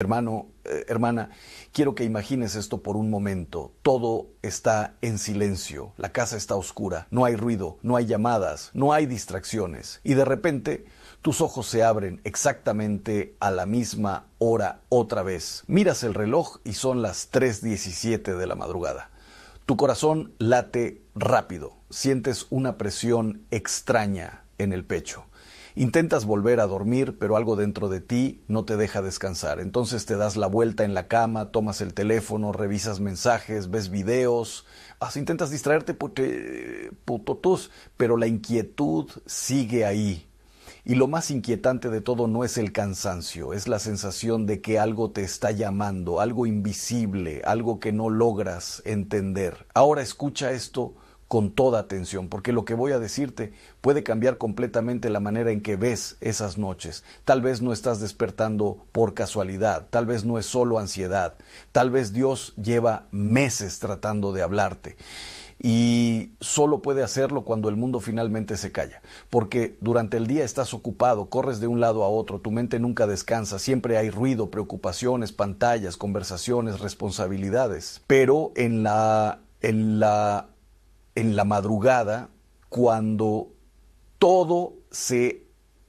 Hermano, hermana, quiero que imagines esto por un momento. Todo está en silencio, la casa está oscura, no hay ruido, no hay llamadas, no hay distracciones. Y de repente tus ojos se abren exactamente a la misma hora otra vez. Miras el reloj y son las 3:17 de la madrugada. Tu corazón late rápido, sientes una presión extraña en el pecho. Intentas volver a dormir, pero algo dentro de ti no te deja descansar. Entonces te das la vuelta en la cama, tomas el teléfono, revisas mensajes, ves videos, intentas distraerte pero la inquietud sigue ahí. Y lo más inquietante de todo no es el cansancio, es la sensación de que algo te está llamando, algo invisible, algo que no logras entender. Ahora escucha esto con toda atención, porque lo que voy a decirte puede cambiar completamente la manera en que ves esas noches. Tal vez no estás despertando por casualidad, tal vez no es solo ansiedad, tal vez Dios lleva meses tratando de hablarte. Y solo puede hacerlo cuando el mundo finalmente se calla, porque durante el día estás ocupado, corres de un lado a otro, tu mente nunca descansa, siempre hay ruido, preocupaciones, pantallas, conversaciones, responsabilidades. Pero en la madrugada, cuando todo se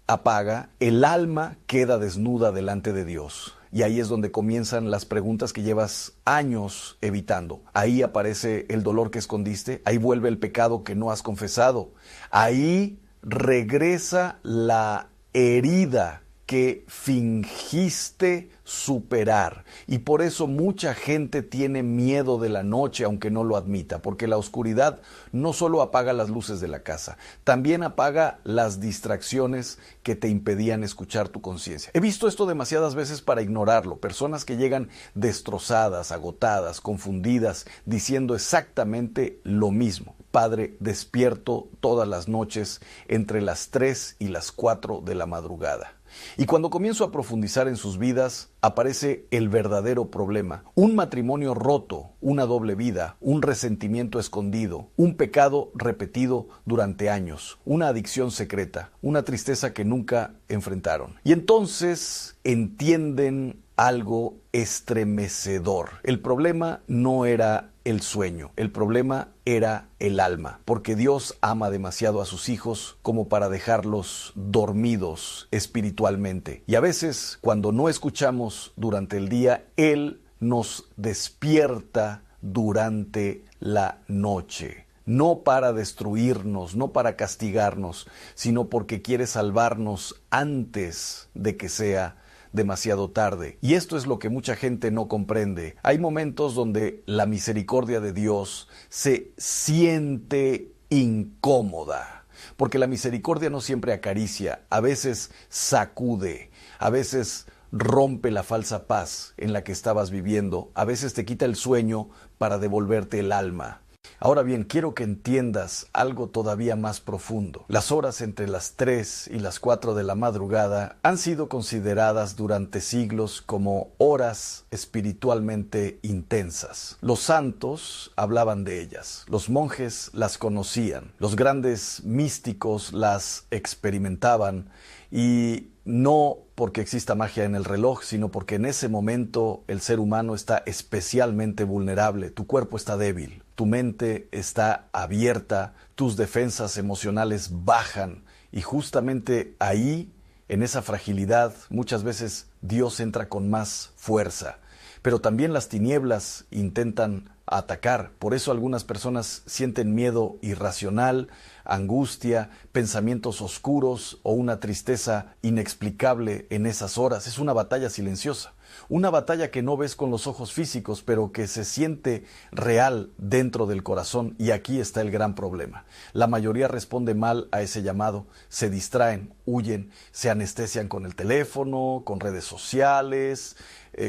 apaga, el alma queda desnuda delante de Dios. Y ahí es donde comienzan las preguntas que llevas años evitando. Ahí aparece el dolor que escondiste, ahí vuelve el pecado que no has confesado, ahí regresa la herida que fingiste superar. Y por eso mucha gente tiene miedo de la noche, aunque no lo admita, porque la oscuridad no solo apaga las luces de la casa, también apaga las distracciones que te impedían escuchar tu conciencia. He visto esto demasiadas veces para ignorarlo, personas que llegan destrozadas, agotadas, confundidas, diciendo exactamente lo mismo. Padre, despierto todas las noches entre las 3 y las 4 de la madrugada. Y cuando comienzo a profundizar en sus vidas, aparece el verdadero problema. Un matrimonio roto, una doble vida, un resentimiento escondido, un pecado repetido durante años, una adicción secreta, una tristeza que nunca enfrentaron. Y entonces entienden algo estremecedor. El problema no era el sueño, el problema era el alma, porque Dios ama demasiado a sus hijos como para dejarlos dormidos espiritualmente. Y a veces, cuando no escuchamos durante el día, Él nos despierta durante la noche. No para destruirnos, no para castigarnos, sino porque quiere salvarnos antes de que sea demasiado tarde. Y esto es lo que mucha gente no comprende. Hay momentos donde la misericordia de Dios se siente incómoda, porque la misericordia no siempre acaricia, a veces sacude, a veces rompe la falsa paz en la que estabas viviendo, a veces te quita el sueño para devolverte el alma. Ahora bien, quiero que entiendas algo todavía más profundo. Las horas entre las 3 y las 4 de la madrugada han sido consideradas durante siglos como horas espiritualmente intensas. Los santos hablaban de ellas, los monjes las conocían, los grandes místicos las experimentaban, y no porque exista magia en el reloj, sino porque en ese momento el ser humano está especialmente vulnerable, tu cuerpo está débil, tu mente está abierta, tus defensas emocionales bajan, y justamente ahí, en esa fragilidad, muchas veces Dios entra con más fuerza. Pero también las tinieblas intentan atacar. Por eso algunas personas sienten miedo irracional, angustia, pensamientos oscuros o una tristeza inexplicable en esas horas. Es una batalla silenciosa, una batalla que no ves con los ojos físicos, pero que se siente real dentro del corazón. Y aquí está el gran problema. La mayoría responde mal a ese llamado, se distraen, huyen, se anestesian con el teléfono, con redes sociales,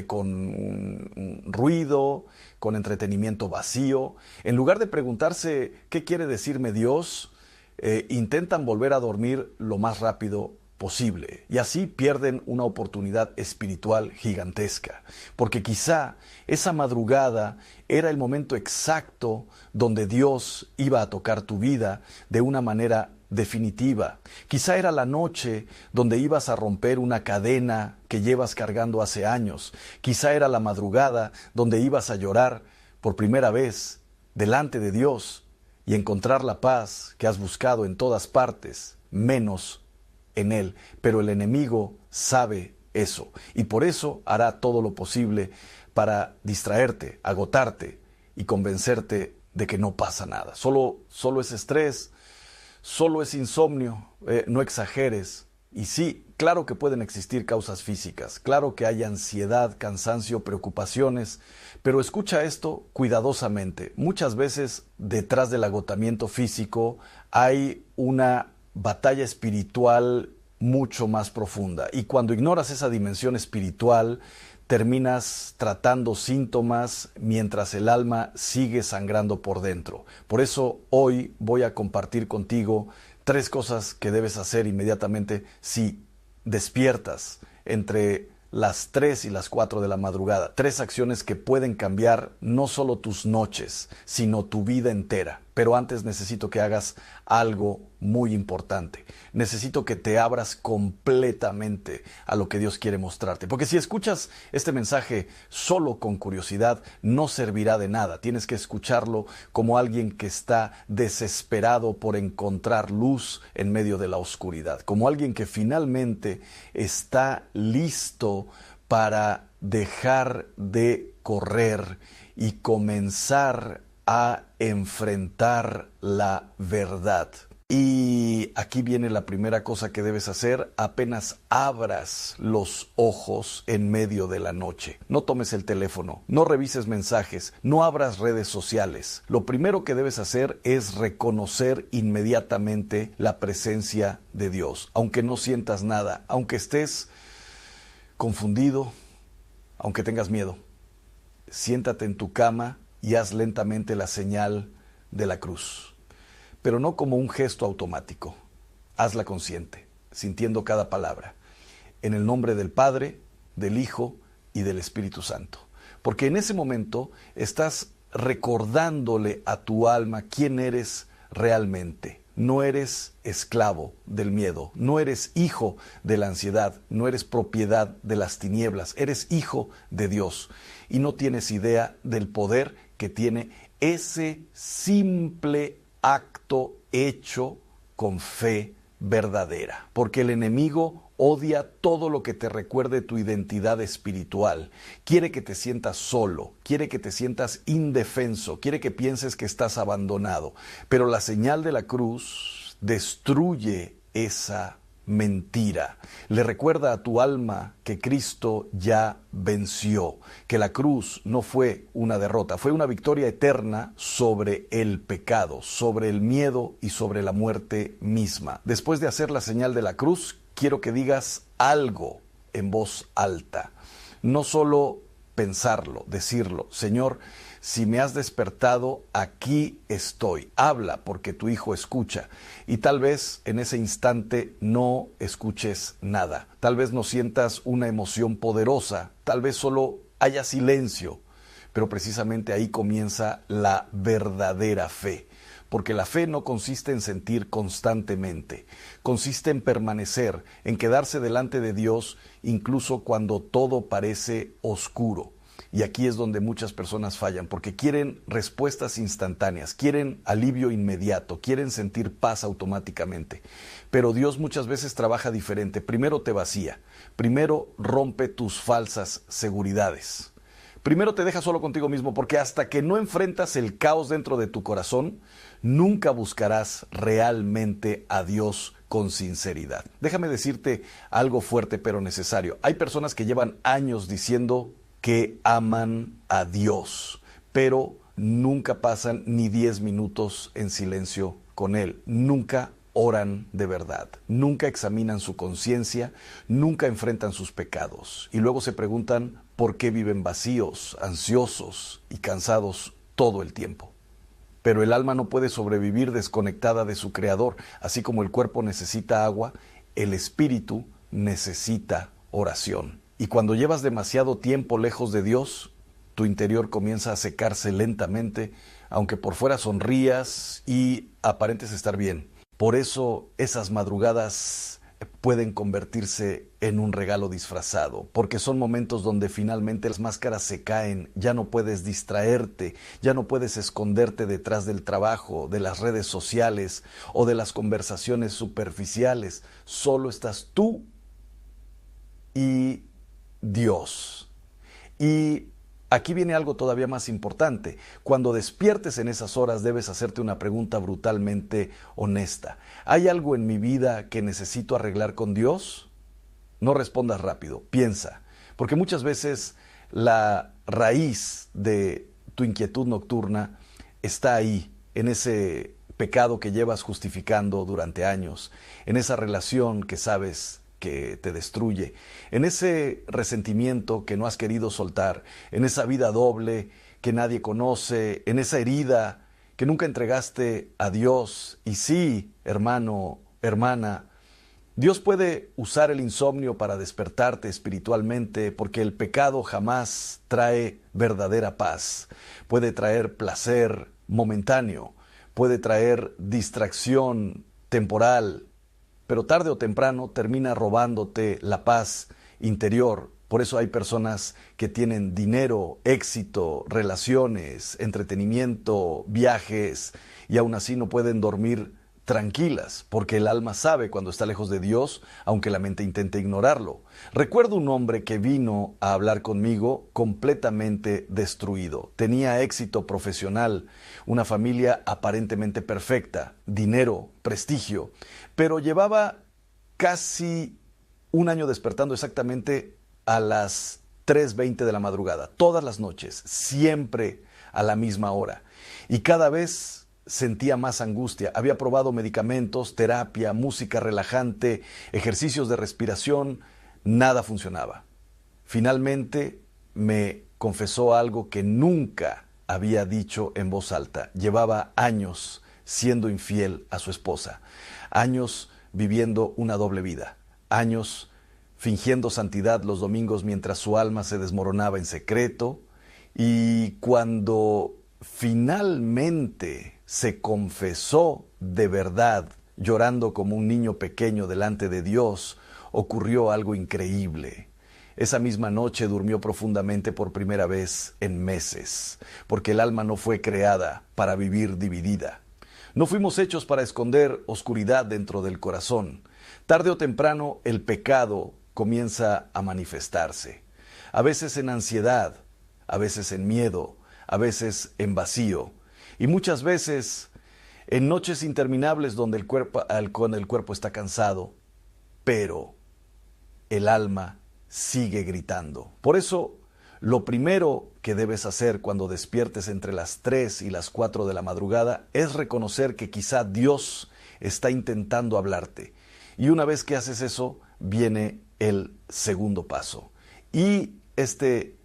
con ruido, con entretenimiento vacío. En lugar de preguntarse ¿qué quiere decirme Dios?, intentan volver a dormir lo más rápido posible, y así pierden una oportunidad espiritual gigantesca, porque quizá esa madrugada era el momento exacto donde Dios iba a tocar tu vida de una manera definitiva. Quizá era la noche donde ibas a romper una cadena que llevas cargando hace años. Quizá era la madrugada donde ibas a llorar por primera vez delante de Dios y encontrar la paz que has buscado en todas partes, menos en Él. Pero el enemigo sabe eso y por eso hará todo lo posible para distraerte, agotarte y convencerte de que no pasa nada. Solo es estrés, solo es insomnio, no exageres. Y sí, claro que pueden existir causas físicas, claro que hay ansiedad, cansancio, preocupaciones, pero escucha esto cuidadosamente. Muchas veces detrás del agotamiento físico hay una batalla espiritual mucho más profunda. Y cuando ignoras esa dimensión espiritual, terminas tratando síntomas mientras el alma sigue sangrando por dentro. Por eso hoy voy a compartir contigo 3 cosas que debes hacer inmediatamente si despiertas entre las 3 y las 4 de la madrugada. 3 acciones que pueden cambiar no solo tus noches, sino tu vida entera. Pero antes necesito que hagas algo muy importante. Necesito que te abras completamente a lo que Dios quiere mostrarte. Porque si escuchas este mensaje solo con curiosidad, no servirá de nada. Tienes que escucharlo como alguien que está desesperado por encontrar luz en medio de la oscuridad. Como alguien que finalmente está listo para dejar de correr y comenzar a enfrentar la verdad. Y aquí viene la primera cosa que debes hacer apenas abras los ojos en medio de la noche. No tomes el teléfono, no revises mensajes, no abras redes sociales. Lo primero que debes hacer es reconocer inmediatamente la presencia de Dios. Aunque no sientas nada, aunque estés confundido, aunque tengas miedo, siéntate en tu cama y haz lentamente la señal de la cruz. Pero no como un gesto automático. Hazla consciente, sintiendo cada palabra. En el nombre del Padre, del Hijo y del Espíritu Santo. Porque en ese momento estás recordándole a tu alma quién eres realmente. No eres esclavo del miedo, no eres hijo de la ansiedad, no eres propiedad de las tinieblas, eres hijo de Dios. Y no tienes idea del poder que tiene ese simple acto hecho con fe verdadera. Porque el enemigo odia todo lo que te recuerde tu identidad espiritual. Quiere que te sientas solo, quiere que te sientas indefenso, quiere que pienses que estás abandonado. Pero la señal de la cruz destruye esa mentira. Le recuerda a tu alma que Cristo ya venció, que la cruz no fue una derrota, fue una victoria eterna sobre el pecado, sobre el miedo y sobre la muerte misma. Después de hacer la señal de la cruz, quiero que digas algo en voz alta, no solo pensarlo, decirlo. Señor, si me has despertado, aquí estoy. Habla, porque tu hijo escucha. Y tal vez en ese instante no escuches nada. Tal vez no sientas una emoción poderosa. Tal vez solo haya silencio. Pero precisamente ahí comienza la verdadera fe. Porque la fe no consiste en sentir constantemente. Consiste en permanecer, en quedarse delante de Dios incluso cuando todo parece oscuro. Y aquí es donde muchas personas fallan, porque quieren respuestas instantáneas, quieren alivio inmediato, quieren sentir paz automáticamente. Pero Dios muchas veces trabaja diferente. Primero te vacía, primero rompe tus falsas seguridades. Primero te deja solo contigo mismo, porque hasta que no enfrentas el caos dentro de tu corazón, nunca buscarás realmente a Dios con sinceridad. Déjame decirte algo fuerte pero necesario. Hay personas que llevan años diciendo que aman a Dios, pero nunca pasan ni 10 minutos en silencio con Él. Nunca oran de verdad, nunca examinan su conciencia, nunca enfrentan sus pecados. Y luego se preguntan por qué viven vacíos, ansiosos y cansados todo el tiempo. Pero el alma no puede sobrevivir desconectada de su Creador. Así como el cuerpo necesita agua, el espíritu necesita oración. Y cuando llevas demasiado tiempo lejos de Dios, tu interior comienza a secarse lentamente, aunque por fuera sonrías y aparentes estar bien. Por eso esas madrugadas pueden convertirse en un regalo disfrazado, porque son momentos donde finalmente las máscaras se caen, ya no puedes distraerte, ya no puedes esconderte detrás del trabajo, de las redes sociales o de las conversaciones superficiales. Solo estás tú y Dios. Y aquí viene algo todavía más importante. Cuando despiertes en esas horas debes hacerte una pregunta brutalmente honesta. ¿Hay algo en mi vida que necesito arreglar con Dios? No respondas rápido, piensa. Porque muchas veces la raíz de tu inquietud nocturna está ahí, en ese pecado que llevas justificando durante años, en esa relación que sabes que te destruye, en ese resentimiento que no has querido soltar, en esa vida doble que nadie conoce, en esa herida que nunca entregaste a Dios. Y sí, hermano, hermana, Dios puede usar el insomnio para despertarte espiritualmente, porque el pecado jamás trae verdadera paz. Puede traer placer momentáneo, puede traer distracción temporal, pero tarde o temprano termina robándote la paz interior. Por eso hay personas que tienen dinero, éxito, relaciones, entretenimiento, viajes, y aún así no pueden dormir tranquilas, porque el alma sabe cuando está lejos de Dios, aunque la mente intente ignorarlo. Recuerdo un hombre que vino a hablar conmigo completamente destruido. Tenía éxito profesional, una familia aparentemente perfecta, dinero, prestigio, pero llevaba casi un año despertando exactamente a las 3:20 de la madrugada, todas las noches, siempre a la misma hora. Y cada vez sentía más angustia. Había probado medicamentos, terapia, música relajante, ejercicios de respiración, nada funcionaba. Finalmente me confesó algo que nunca había dicho en voz alta. Llevaba años siendo infiel a su esposa, años viviendo una doble vida, años fingiendo santidad los domingos mientras su alma se desmoronaba en secreto, y cuando finalmente se confesó de verdad, llorando como un niño pequeño delante de Dios, ocurrió algo increíble. Esa misma noche durmió profundamente por primera vez en meses, porque el alma no fue creada para vivir dividida. No fuimos hechos para esconder oscuridad dentro del corazón. Tarde o temprano el pecado comienza a manifestarse, a veces en ansiedad, a veces en miedo, a veces en vacío, y muchas veces en noches interminables donde el cuerpo está cansado, pero el alma sigue gritando. Por eso, lo primero que debes hacer cuando despiertes entre las 3 y las 4 de la madrugada es reconocer que quizá Dios está intentando hablarte. Y una vez que haces eso, viene el segundo paso. Y este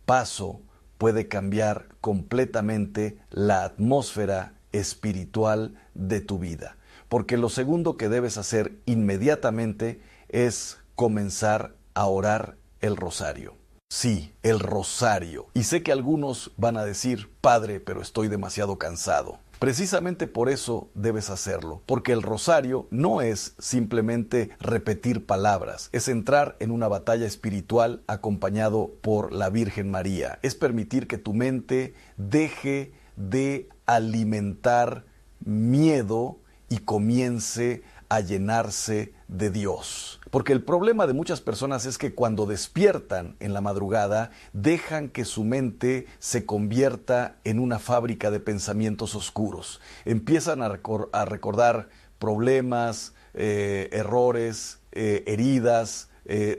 paso puede cambiar completamente la atmósfera espiritual de tu vida. Porque lo segundo que debes hacer inmediatamente es comenzar a orar el rosario. Sí, el rosario. Y sé que algunos van a decir, Padre, pero estoy demasiado cansado. Precisamente por eso debes hacerlo, porque el rosario no es simplemente repetir palabras, es entrar en una batalla espiritual acompañado por la Virgen María, es permitir que tu mente deje de alimentar miedo y comience a llenarse de Dios. Porque el problema de muchas personas es que cuando despiertan en la madrugada, dejan que su mente se convierta en una fábrica de pensamientos oscuros. Empiezan a recordar problemas, errores, heridas,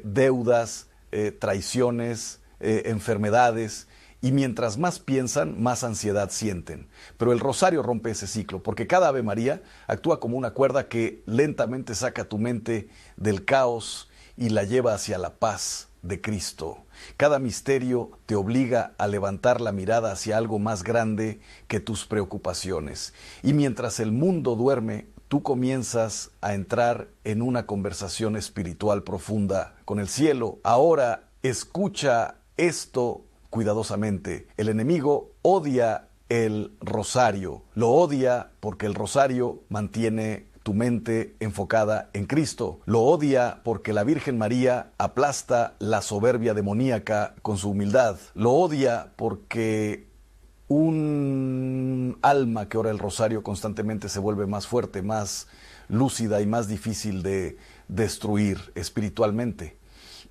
deudas, traiciones, enfermedades. Y mientras más piensan, más ansiedad sienten. Pero el rosario rompe ese ciclo, porque cada Ave María actúa como una cuerda que lentamente saca tu mente del caos y la lleva hacia la paz de Cristo. Cada misterio te obliga a levantar la mirada hacia algo más grande que tus preocupaciones. Y mientras el mundo duerme, tú comienzas a entrar en una conversación espiritual profunda con el cielo. Ahora escucha esto cuidadosamente. El enemigo odia el rosario. Lo odia porque el rosario mantiene tu mente enfocada en Cristo. Lo odia porque la Virgen María aplasta la soberbia demoníaca con su humildad. Lo odia porque un alma que ora el rosario constantemente se vuelve más fuerte, más lúcida y más difícil de destruir espiritualmente.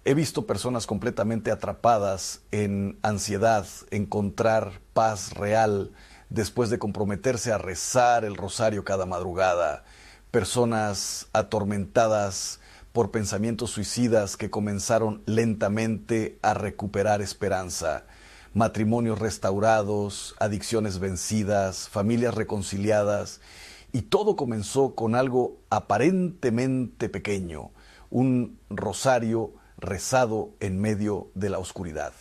He visto personas completamente atrapadas en ansiedad, encontrar paz real después de comprometerse a rezar el rosario cada madrugada. Personas atormentadas por pensamientos suicidas que comenzaron lentamente a recuperar esperanza. Matrimonios restaurados, adicciones vencidas, familias reconciliadas. Y todo comenzó con algo aparentemente pequeño, un rosario rezado en medio de la oscuridad.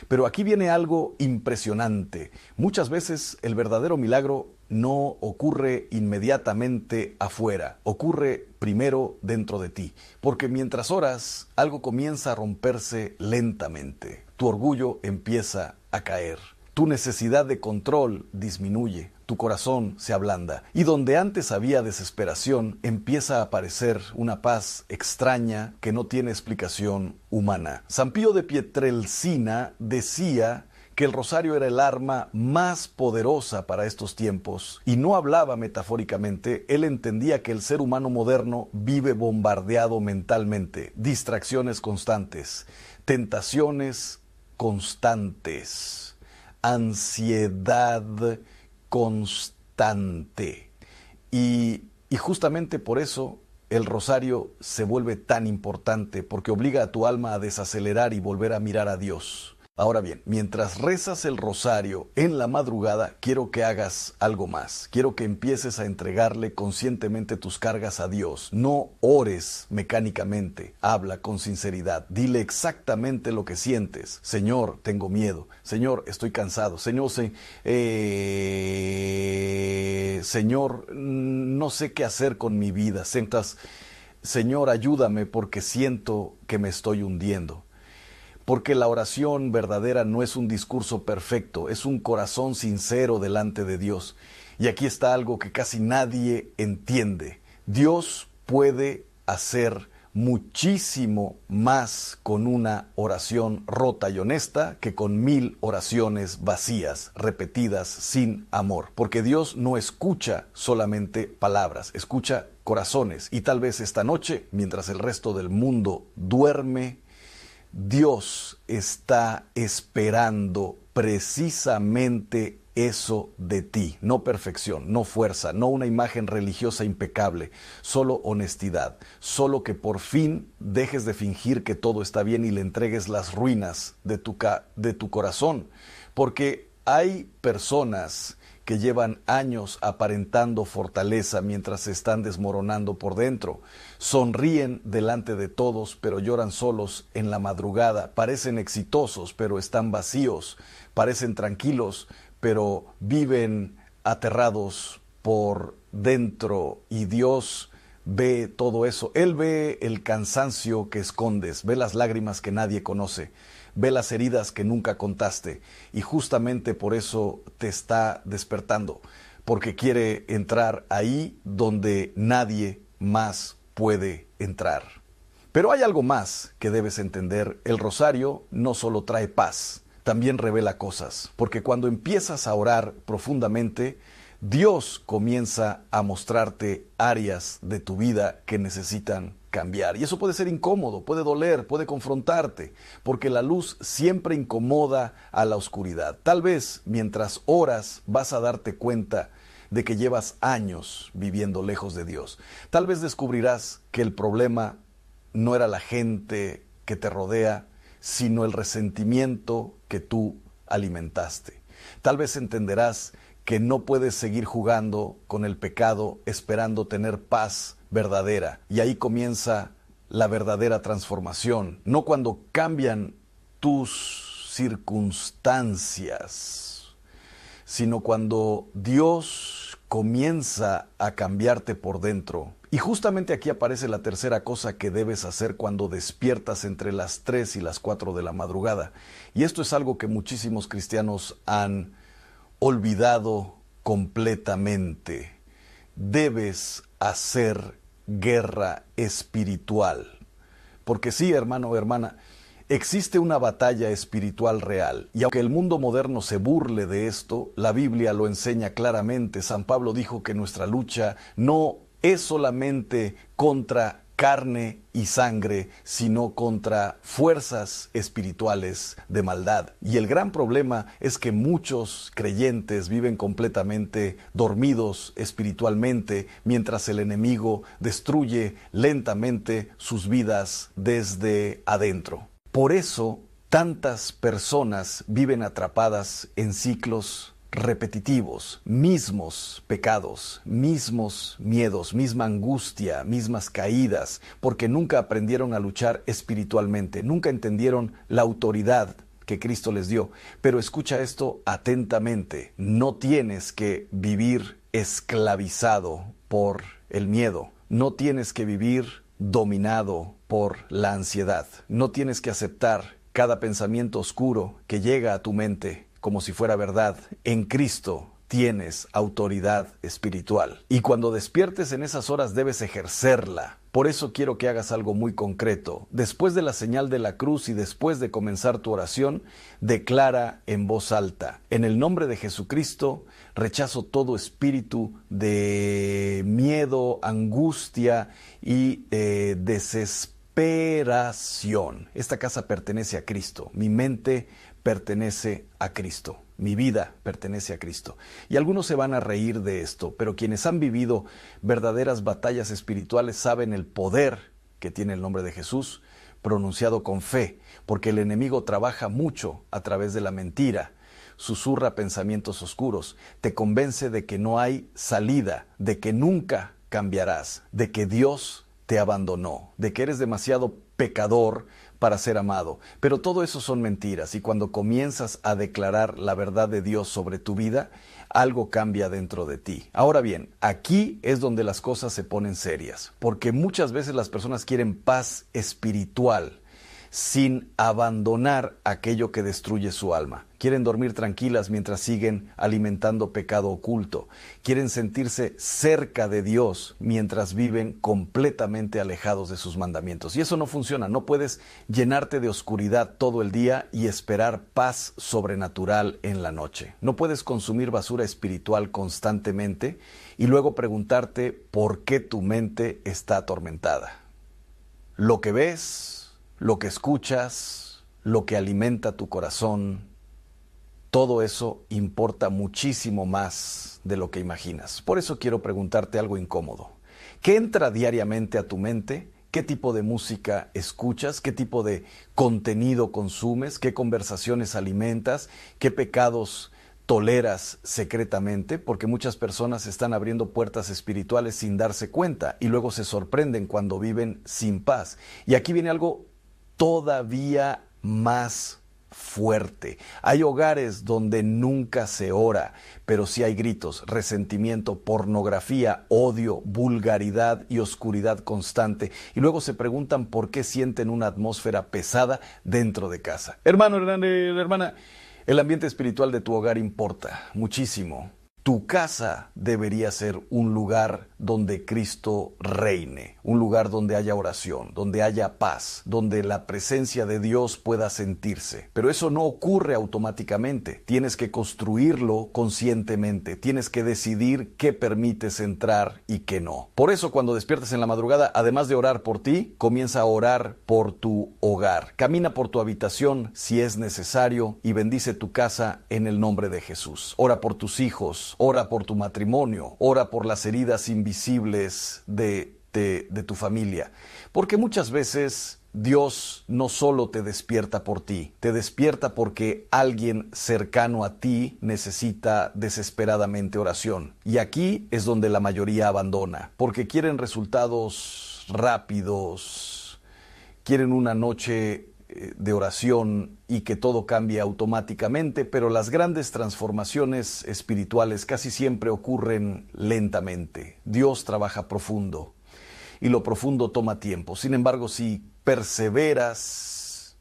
Pero aquí viene algo impresionante. Muchas veces el verdadero milagro no ocurre inmediatamente afuera, ocurre primero dentro de ti, porque mientras oras, algo comienza a romperse lentamente. Tu orgullo empieza a caer. Tu necesidad de control disminuye, tu corazón se ablanda y donde antes había desesperación empieza a aparecer una paz extraña que no tiene explicación humana. San Pío de Pietrelcina decía que el rosario era el arma más poderosa para estos tiempos y no hablaba metafóricamente, él entendía que el ser humano moderno vive bombardeado mentalmente, distracciones constantes, tentaciones constantes, ansiedad constante. Y justamente por eso el rosario se vuelve tan importante, porque obliga a tu alma a desacelerar y volver a mirar a Dios. Ahora bien, mientras rezas el rosario en la madrugada, quiero que hagas algo más. Quiero que empieces a entregarle conscientemente tus cargas a Dios. No ores mecánicamente, habla con sinceridad. Dile exactamente lo que sientes. Señor, tengo miedo. Señor, estoy cansado. Señor, Señor, no sé qué hacer con mi vida. Señor, ayúdame porque siento que me estoy hundiendo. Porque la oración verdadera no es un discurso perfecto, es un corazón sincero delante de Dios. Y aquí está algo que casi nadie entiende. Dios puede hacer muchísimo más con una oración rota y honesta que con 1000 oraciones vacías, repetidas sin amor. Porque Dios no escucha solamente palabras, escucha corazones. Y tal vez esta noche, mientras el resto del mundo duerme, Dios está esperando precisamente eso de ti, no perfección, no fuerza, no una imagen religiosa impecable, solo honestidad, solo que por fin dejes de fingir que todo está bien y le entregues las ruinas de tu corazón, porque hay personas que llevan años aparentando fortaleza mientras se están desmoronando por dentro. Sonríen delante de todos, pero lloran solos en la madrugada. Parecen exitosos, pero están vacíos. Parecen tranquilos, pero viven aterrados por dentro. Y Dios ve todo eso. Él ve el cansancio que escondes, ve las lágrimas que nadie conoce, ve las heridas que nunca contaste, y justamente por eso te está despertando, porque quiere entrar ahí donde nadie más puede entrar. Pero hay algo más que debes entender. El rosario no solo trae paz, también revela cosas, porque cuando empiezas a orar profundamente, Dios comienza a mostrarte áreas de tu vida que necesitan cambiar. Y eso puede ser incómodo, puede doler, puede confrontarte, porque la luz siempre incomoda a la oscuridad. Tal vez mientras oras vas a darte cuenta de que llevas años viviendo lejos de Dios. Tal vez descubrirás que el problema no era la gente que te rodea, sino el resentimiento que tú alimentaste. Tal vez entenderás que no puedes seguir jugando con el pecado esperando tener paz verdadera. Y ahí comienza la verdadera transformación. No cuando cambian tus circunstancias, sino cuando Dios comienza a cambiarte por dentro. Y justamente aquí aparece la tercera cosa que debes hacer cuando despiertas entre las 3 y las 4 de la madrugada. Y esto es algo que muchísimos cristianos han olvidado completamente. Debes hacer guerra espiritual. Porque sí, hermano o hermana, existe una batalla espiritual real, y aunque el mundo moderno se burle de esto, la Biblia lo enseña claramente. San Pablo dijo que nuestra lucha no es solamente contra carne y sangre, sino contra fuerzas espirituales de maldad. Y el gran problema es que muchos creyentes viven completamente dormidos espiritualmente, mientras el enemigo destruye lentamente sus vidas desde adentro. Por eso, tantas personas viven atrapadas en ciclos repetitivos, mismos pecados, mismos miedos, misma angustia, mismas caídas, porque nunca aprendieron a luchar espiritualmente, nunca entendieron la autoridad que Cristo les dio. Pero escucha esto atentamente: no tienes que vivir esclavizado por el miedo, no tienes que vivir dominado por la ansiedad, no tienes que aceptar cada pensamiento oscuro que llega a tu mente como si fuera verdad. En Cristo tienes autoridad espiritual, y cuando despiertes en esas horas debes ejercerla. Por eso quiero que hagas algo muy concreto. Después de la señal de la cruz y después de comenzar tu oración, declara en voz alta: en el nombre de Jesucristo, rechazo todo espíritu de miedo, angustia y desesperación. Esta casa pertenece a Cristo. Mi mente pertenece a Cristo. Mi vida pertenece a Cristo. Y algunos se van a reír de esto, pero quienes han vivido verdaderas batallas espirituales saben el poder que tiene el nombre de Jesús pronunciado con fe, porque el enemigo trabaja mucho a través de la mentira, susurra pensamientos oscuros, te convence de que no hay salida, de que nunca cambiarás, de que Dios te abandonó, de que eres demasiado pecador para ser amado. Pero todo eso son mentiras, y cuando comienzas a declarar la verdad de Dios sobre tu vida, algo cambia dentro de ti. Ahora bien, aquí es donde las cosas se ponen serias, porque muchas veces las personas quieren paz espiritual sin abandonar aquello que destruye su alma. Quieren dormir tranquilas mientras siguen alimentando pecado oculto. Quieren sentirse cerca de Dios mientras viven completamente alejados de sus mandamientos. Y eso no funciona. No puedes llenarte de oscuridad todo el día y esperar paz sobrenatural en la noche. No puedes consumir basura espiritual constantemente y luego preguntarte por qué tu mente está atormentada. Lo que ves, lo que escuchas, lo que alimenta tu corazón, todo eso importa muchísimo más de lo que imaginas. Por eso quiero preguntarte algo incómodo. ¿Qué entra diariamente a tu mente? ¿Qué tipo de música escuchas? ¿Qué tipo de contenido consumes? ¿Qué conversaciones alimentas? ¿Qué pecados toleras secretamente? Porque muchas personas están abriendo puertas espirituales sin darse cuenta y luego se sorprenden cuando viven sin paz. Y aquí viene algo todavía más fuerte. Hay hogares donde nunca se ora, pero sí hay gritos, resentimiento, pornografía, odio, vulgaridad y oscuridad constante. Y luego se preguntan por qué sienten una atmósfera pesada dentro de casa. Hermano, hermana, el ambiente espiritual de tu hogar importa muchísimo. Tu casa debería ser un lugar donde Cristo reine, un lugar donde haya oración, donde haya paz, donde la presencia de Dios pueda sentirse. Pero eso no ocurre automáticamente. Tienes que construirlo conscientemente. Tienes que decidir qué permites entrar y qué no. Por eso, cuando despiertes en la madrugada, además de orar por ti, comienza a orar por tu hogar. Camina por tu habitación si es necesario y bendice tu casa en el nombre de Jesús. Ora por tus hijos. Ora por tu matrimonio, ora por las heridas invisibles de tu familia. Porque muchas veces Dios no solo te despierta por ti, te despierta porque alguien cercano a ti necesita desesperadamente oración. Y aquí es donde la mayoría abandona, porque quieren resultados rápidos, quieren una noche de oración y que todo cambie automáticamente, pero las grandes transformaciones espirituales casi siempre ocurren lentamente. Dios trabaja profundo y lo profundo toma tiempo. Sin embargo, si perseveras,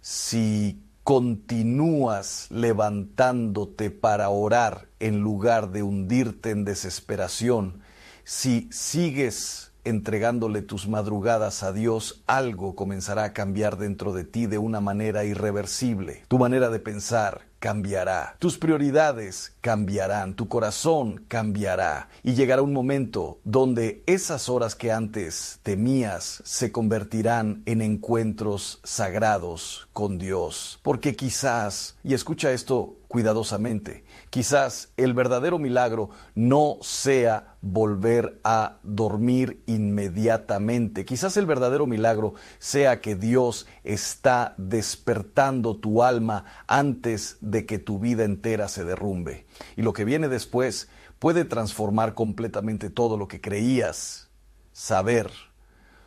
si continúas levantándote para orar en lugar de hundirte en desesperación, Si sigues entregándole tus madrugadas a Dios, algo comenzará a cambiar dentro de ti de una manera irreversible. Tu manera de pensar cambiará, tus prioridades cambiarán, tu corazón cambiará y llegará un momento donde esas horas que antes temías se convertirán en encuentros sagrados con Dios. Porque quizás, y escucha esto cuidadosamente, quizás el verdadero milagro no sea volver a dormir inmediatamente. Quizás el verdadero milagro sea que Dios está despertando tu alma antes de que tu vida entera se derrumbe. Y lo que viene después puede transformar completamente todo lo que creías saber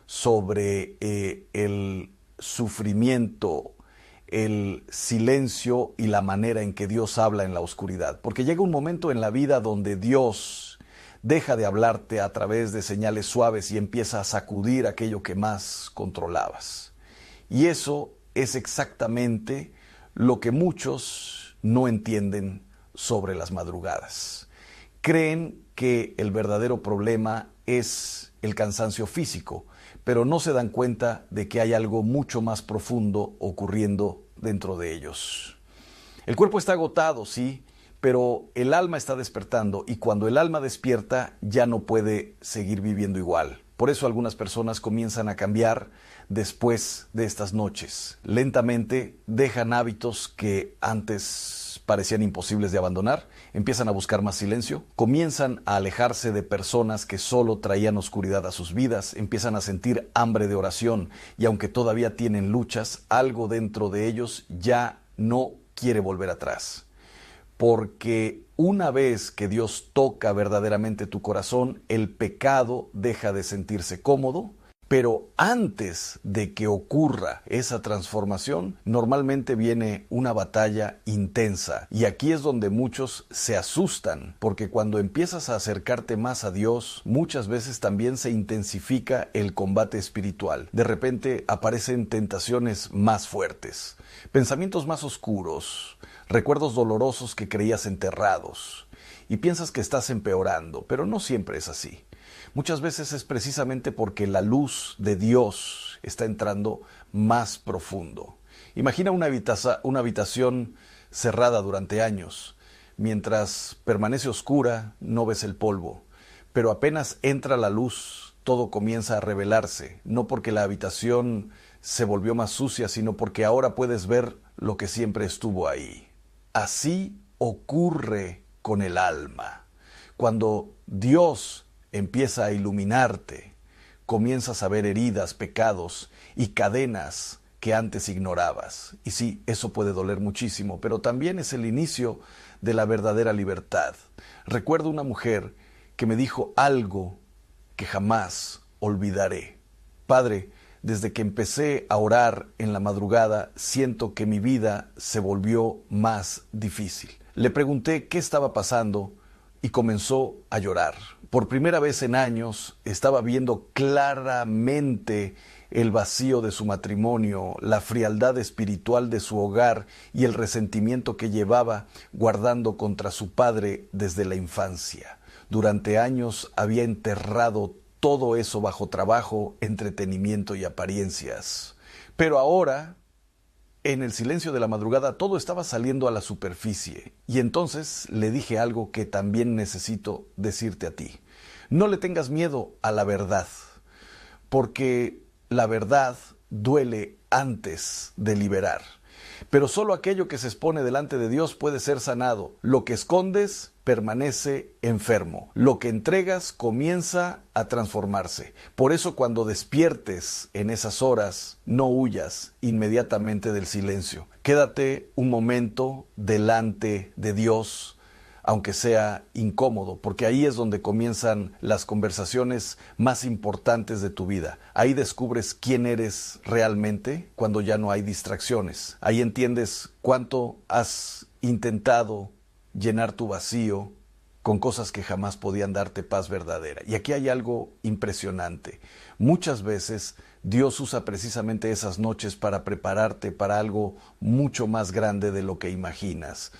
sobre el sufrimiento, el silencio y la manera en que Dios habla en la oscuridad. Porque llega un momento en la vida donde Dios deja de hablarte a través de señales suaves y empieza a sacudir aquello que más controlabas. Y eso es exactamente lo que muchos no entienden sobre las madrugadas. Creen que el verdadero problema es el cansancio físico, pero no se dan cuenta de que hay algo mucho más profundo ocurriendo dentro de ellos. El cuerpo está agotado, sí, pero el alma está despertando y cuando el alma despierta ya no puede seguir viviendo igual. Por eso algunas personas comienzan a cambiar después de estas noches. Lentamente dejan hábitos que antes parecían imposibles de abandonar, empiezan a buscar más silencio, comienzan a alejarse de personas que solo traían oscuridad a sus vidas, empiezan a sentir hambre de oración y aunque todavía tienen luchas, algo dentro de ellos ya no quiere volver atrás. Porque una vez que Dios toca verdaderamente tu corazón, el pecado deja de sentirse cómodo, pero antes de que ocurra esa transformación, normalmente viene una batalla intensa. Y aquí es donde muchos se asustan, porque cuando empiezas a acercarte más a Dios, muchas veces también se intensifica el combate espiritual. De repente aparecen tentaciones más fuertes, pensamientos más oscuros, recuerdos dolorosos que creías enterrados, y piensas que estás empeorando, pero no siempre es así. Muchas veces es precisamente porque la luz de Dios está entrando más profundo. Imagina una habitación cerrada durante años. Mientras permanece oscura, no ves el polvo. Pero apenas entra la luz, todo comienza a revelarse. No porque la habitación se volvió más sucia, sino porque ahora puedes ver lo que siempre estuvo ahí. Así ocurre con el alma. Cuando Dios empieza a iluminarte, comienzas a ver heridas, pecados y cadenas que antes ignorabas. Y sí, eso puede doler muchísimo, pero también es el inicio de la verdadera libertad. Recuerdo una mujer que me dijo algo que jamás olvidaré. Padre, desde que empecé a orar en la madrugada, siento que mi vida se volvió más difícil. Le pregunté qué estaba pasando y comenzó a llorar. Por primera vez en años estaba viendo claramente el vacío de su matrimonio, la frialdad espiritual de su hogar y el resentimiento que llevaba guardando contra su padre desde la infancia. Durante años había enterrado todo eso bajo trabajo, entretenimiento y apariencias. Pero ahora, en el silencio de la madrugada, todo estaba saliendo a la superficie. Y entonces le dije algo que también necesito decirte a ti. No le tengas miedo a la verdad, porque la verdad duele antes de liberar. Pero solo aquello que se expone delante de Dios puede ser sanado. Lo que escondes permanece enfermo. Lo que entregas comienza a transformarse. Por eso cuando despiertes en esas horas, no huyas inmediatamente del silencio. Quédate un momento delante de Dios, aunque sea incómodo, porque ahí es donde comienzan las conversaciones más importantes de tu vida. Ahí descubres quién eres realmente cuando ya no hay distracciones. Ahí entiendes cuánto has intentado llenar tu vacío con cosas que jamás podían darte paz verdadera. Y aquí hay algo impresionante. Muchas veces Dios usa precisamente esas noches para prepararte para algo mucho más grande de lo que imaginas.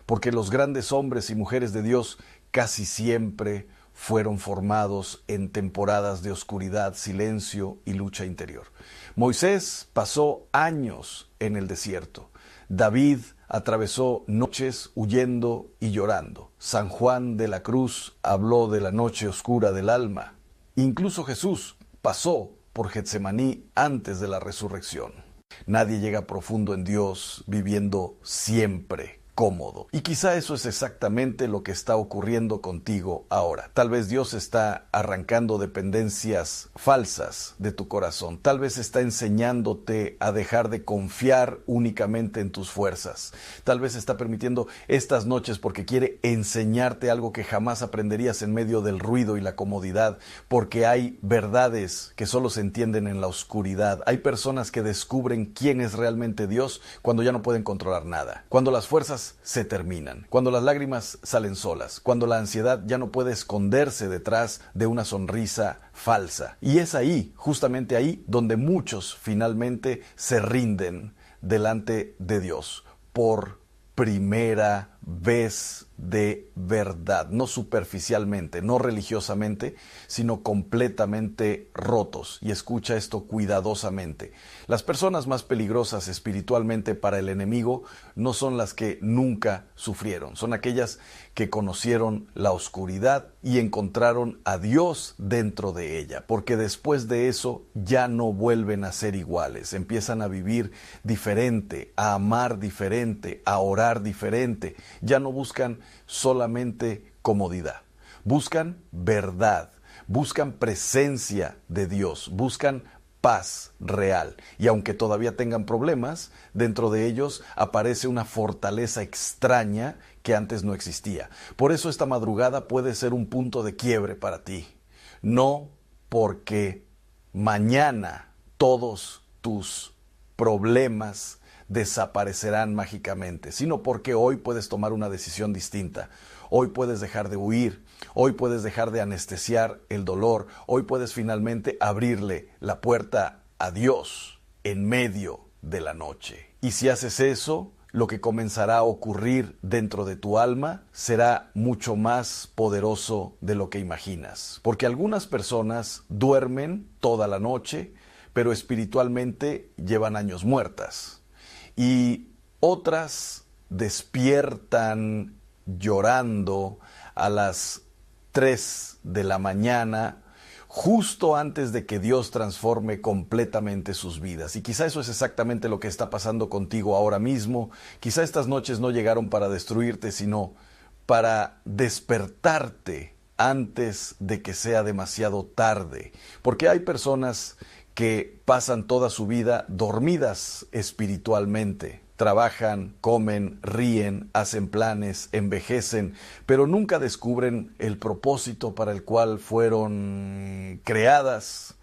Porque los grandes hombres y mujeres de Dios casi siempre fueron formados en temporadas de oscuridad, silencio y lucha interior. Moisés pasó años en el desierto. David atravesó noches huyendo y llorando. San Juan de la Cruz habló de la noche oscura del alma. Incluso Jesús pasó por Getsemaní antes de la resurrección. Nadie llega profundo en Dios viviendo siempre cómodo. Y quizá eso es exactamente lo que está ocurriendo contigo ahora. Tal vez Dios está arrancando dependencias falsas de tu corazón. Tal vez está enseñándote a dejar de confiar únicamente en tus fuerzas. Tal vez está permitiendo estas noches porque quiere enseñarte algo que jamás aprenderías en medio del ruido y la comodidad, porque hay verdades que solo se entienden en la oscuridad. Hay personas que descubren quién es realmente Dios cuando ya no pueden controlar nada. Cuando las fuerzas se terminan, cuando las lágrimas salen solas, cuando la ansiedad ya no puede esconderse detrás de una sonrisa falsa. Y es ahí, justamente ahí, donde muchos finalmente se rinden delante de Dios por primera vez de verdad, no superficialmente, no religiosamente, sino completamente rotos. Y escucha esto cuidadosamente. Las personas más peligrosas espiritualmente para el enemigo no son las que nunca sufrieron, son aquellas que conocieron la oscuridad y encontraron a Dios dentro de ella, porque después de eso ya no vuelven a ser iguales, empiezan a vivir diferente, a amar diferente, a orar diferente. Ya no buscan solamente comodidad, buscan verdad, buscan presencia de Dios, buscan paz real. Y aunque todavía tengan problemas, dentro de ellos aparece una fortaleza extraña que antes no existía. Por eso esta madrugada puede ser un punto de quiebre para ti. No porque mañana todos tus problemas desaparecerán mágicamente, sino porque hoy puedes tomar una decisión distinta. Hoy puedes dejar de huir, hoy puedes dejar de anestesiar el dolor, hoy puedes finalmente abrirle la puerta a Dios en medio de la noche. Y si haces eso, lo que comenzará a ocurrir dentro de tu alma será mucho más poderoso de lo que imaginas. Porque algunas personas duermen toda la noche, pero espiritualmente llevan años muertas. Y otras despiertan llorando a las 3 de la mañana, justo antes de que Dios transforme completamente sus vidas. Y quizá eso es exactamente lo que está pasando contigo ahora mismo. Quizá estas noches no llegaron para destruirte, sino para despertarte antes de que sea demasiado tarde. Porque hay personas que pasan toda su vida dormidas espiritualmente. Trabajan, comen, ríen, hacen planes, envejecen, pero nunca descubren el propósito para el cual fueron creadas.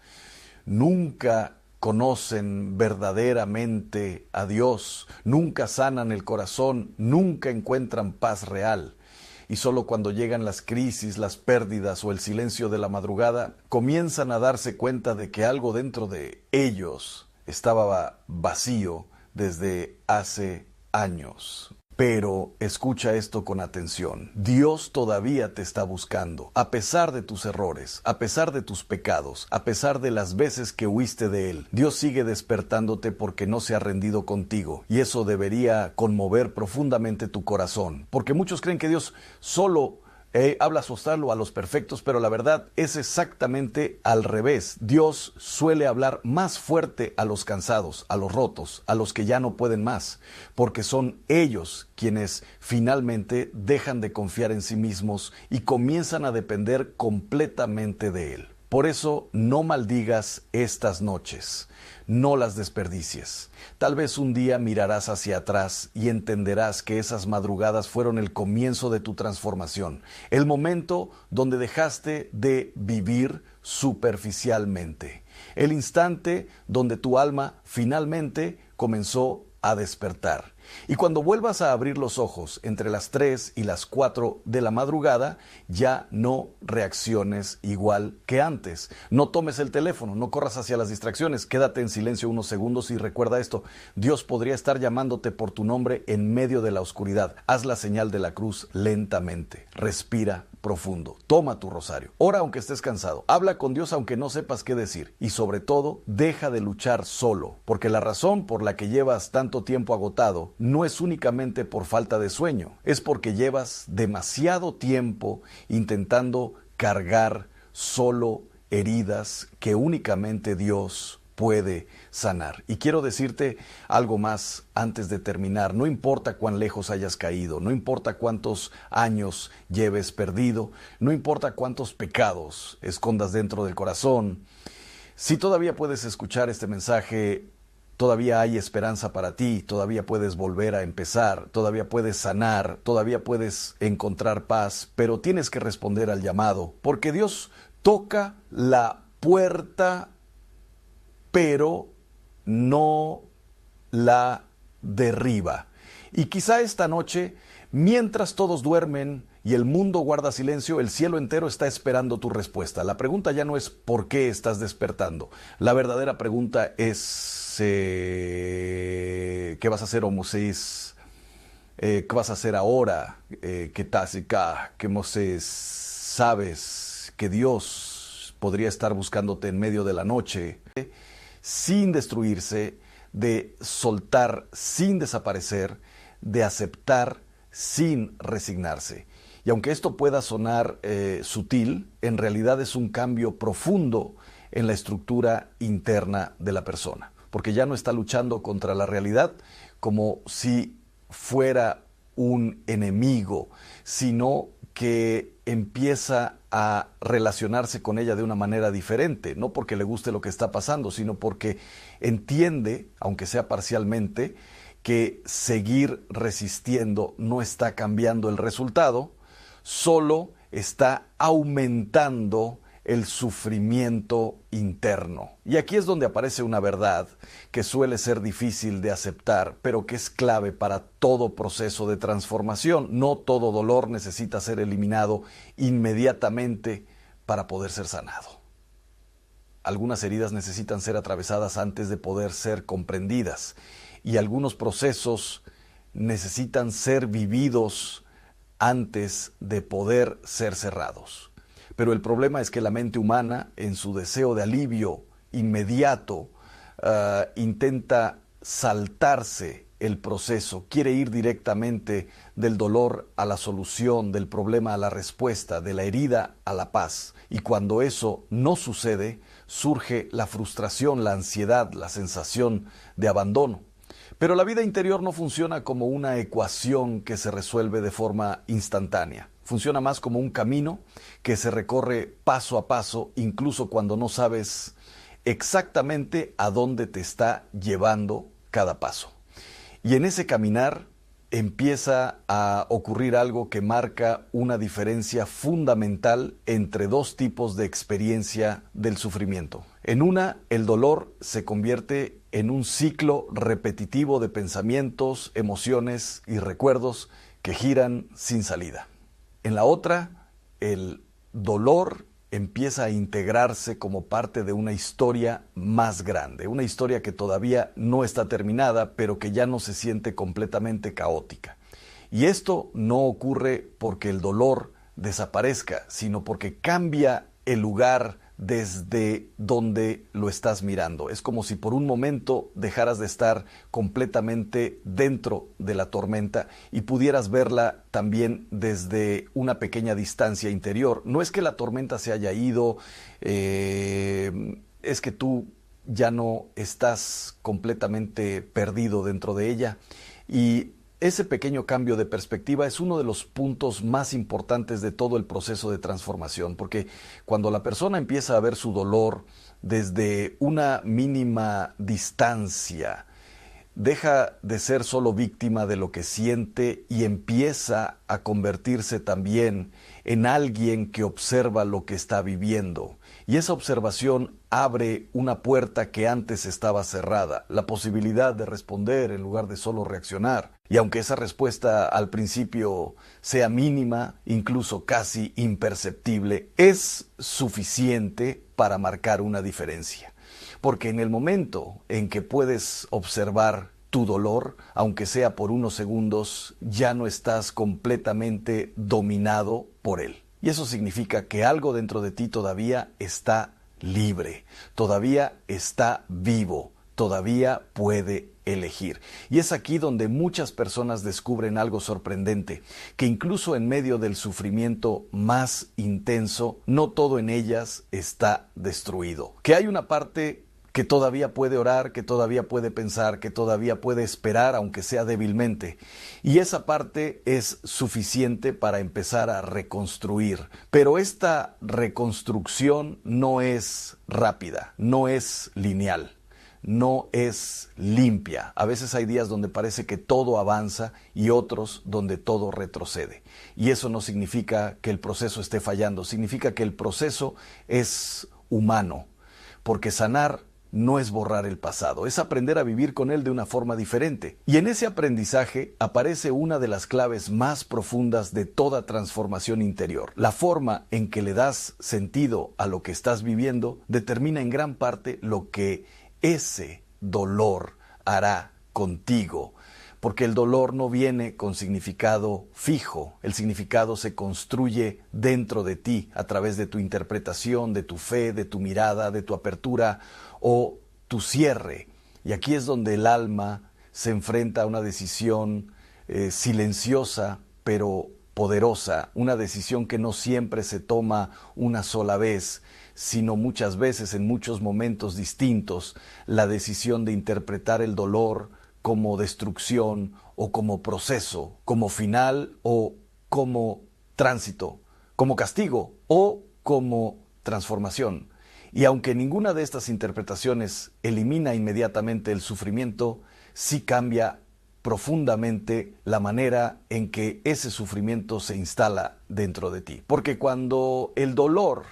Nunca conocen verdaderamente a Dios, nunca sanan el corazón, nunca encuentran paz real. Y solo cuando llegan las crisis, las pérdidas o el silencio de la madrugada, comienzan a darse cuenta de que algo dentro de ellos estaba vacío desde hace años. Pero escucha esto con atención. Dios todavía te está buscando, a pesar de tus errores, a pesar de tus pecados, a pesar de las veces que huiste de Él. Dios sigue despertándote porque no se ha rendido contigo. Y eso debería conmover profundamente tu corazón. Porque muchos creen que Dios solo habla solo a los perfectos, pero la verdad es exactamente al revés. Dios suele hablar más fuerte a los cansados, a los rotos, a los que ya no pueden más, porque son ellos quienes finalmente dejan de confiar en sí mismos y comienzan a depender completamente de Él. Por eso no maldigas estas noches, no las desperdicies. Tal vez un día mirarás hacia atrás y entenderás que esas madrugadas fueron el comienzo de tu transformación, el momento donde dejaste de vivir superficialmente, el instante donde tu alma finalmente comenzó a despertar. Y cuando vuelvas a abrir los ojos entre las 3 y las 4 de la madrugada, ya no reacciones igual que antes. No tomes el teléfono, no corras hacia las distracciones, quédate en silencio unos segundos y recuerda esto: Dios podría estar llamándote por tu nombre en medio de la oscuridad. Haz la señal de la cruz lentamente, respira profundo. Toma tu rosario. Ora aunque estés cansado. Habla con Dios aunque no sepas qué decir. Y sobre todo, deja de luchar solo. Porque la razón por la que llevas tanto tiempo agotado no es únicamente por falta de sueño. Es porque llevas demasiado tiempo intentando cargar solo heridas que únicamente Dios puede sanar. Y quiero decirte algo más antes de terminar. No importa cuán lejos hayas caído, no importa cuántos años lleves perdido, no importa cuántos pecados escondas dentro del corazón. Si todavía puedes escuchar este mensaje, todavía hay esperanza para ti, todavía puedes volver a empezar, todavía puedes sanar, todavía puedes encontrar paz, pero tienes que responder al llamado, porque Dios toca la puerta, pero no la derriba. Y quizá esta noche, mientras todos duermen y el mundo guarda silencio, el cielo entero está esperando tu respuesta. La pregunta ya no es ¿por qué estás despertando? La verdadera pregunta es ¿qué vas a hacer, Moisés? ¿Qué vas a hacer ahora? ¿Qué tásica? ¿Qué Moisés? Sabes que Dios podría estar buscándote en medio de la noche, sin destruirse, de soltar sin desaparecer, de aceptar sin resignarse. Y aunque esto pueda sonar sutil, en realidad es un cambio profundo en la estructura interna de la persona, porque ya no está luchando contra la realidad como si fuera un enemigo, sino que empieza a relacionarse con ella de una manera diferente, no porque le guste lo que está pasando, sino porque entiende, aunque sea parcialmente, que seguir resistiendo no está cambiando el resultado, solo está aumentando el sufrimiento interno. Y aquí es donde aparece una verdad que suele ser difícil de aceptar, pero que es clave para todo proceso de transformación. No todo dolor necesita ser eliminado inmediatamente para poder ser sanado. Algunas heridas necesitan ser atravesadas antes de poder ser comprendidas, y algunos procesos necesitan ser vividos antes de poder ser cerrados. Pero el problema es que la mente humana, en su deseo de alivio inmediato, intenta saltarse el proceso, quiere ir directamente del dolor a la solución, del problema a la respuesta, de la herida a la paz. Y cuando eso no sucede, surge la frustración, la ansiedad, la sensación de abandono. Pero la vida interior no funciona como una ecuación que se resuelve de forma instantánea. Funciona más como un camino que se recorre paso a paso, incluso cuando no sabes exactamente a dónde te está llevando cada paso. Y en ese caminar empieza a ocurrir algo que marca una diferencia fundamental entre dos tipos de experiencia del sufrimiento. En una, el dolor se convierte en un ciclo repetitivo de pensamientos, emociones y recuerdos que giran sin salida. En la otra, el dolor empieza a integrarse como parte de una historia más grande, una historia que todavía no está terminada, pero que ya no se siente completamente caótica. Y esto no ocurre porque el dolor desaparezca, sino porque cambia el lugar desde donde lo estás mirando. Es como si por un momento dejaras de estar completamente dentro de la tormenta y pudieras verla también desde una pequeña distancia interior. No es que la tormenta se haya ido, es que tú ya no estás completamente perdido dentro de ella. Y ese pequeño cambio de perspectiva es uno de los puntos más importantes de todo el proceso de transformación, porque cuando la persona empieza a ver su dolor desde una mínima distancia, deja de ser solo víctima de lo que siente y empieza a convertirse también en alguien que observa lo que está viviendo. Y esa observación abre una puerta que antes estaba cerrada, la posibilidad de responder en lugar de solo reaccionar. Y aunque esa respuesta al principio sea mínima, incluso casi imperceptible, es suficiente para marcar una diferencia. Porque en el momento en que puedes observar tu dolor, aunque sea por unos segundos, ya no estás completamente dominado por él. Y eso significa que algo dentro de ti todavía está libre, todavía está vivo, todavía puede elegir. Y es aquí donde muchas personas descubren algo sorprendente, que incluso en medio del sufrimiento más intenso, no todo en ellas está destruido. Que hay una parte que todavía puede orar, que todavía puede pensar, que todavía puede esperar, aunque sea débilmente. Y esa parte es suficiente para empezar a reconstruir. Pero esta reconstrucción no es rápida, no es lineal, no es limpia. A veces hay días donde parece que todo avanza y otros donde todo retrocede. Y eso no significa que el proceso esté fallando, significa que el proceso es humano, porque sanar no es borrar el pasado, es aprender a vivir con él de una forma diferente. Y en ese aprendizaje aparece una de las claves más profundas de toda transformación interior. La forma en que le das sentido a lo que estás viviendo determina en gran parte lo que ese dolor hará contigo. Porque el dolor no viene con significado fijo, el significado se construye dentro de ti a través de tu interpretación, de tu fe, de tu mirada, de tu apertura o tu cierre. Y aquí es donde el alma se enfrenta a una decisión silenciosa pero poderosa, una decisión que no siempre se toma una sola vez, sino muchas veces en muchos momentos distintos, la decisión de interpretar el dolor como destrucción o como proceso, como final o como tránsito, como castigo o como transformación. Y aunque ninguna de estas interpretaciones elimina inmediatamente el sufrimiento, sí cambia profundamente la manera en que ese sufrimiento se instala dentro de ti. Porque cuando el dolor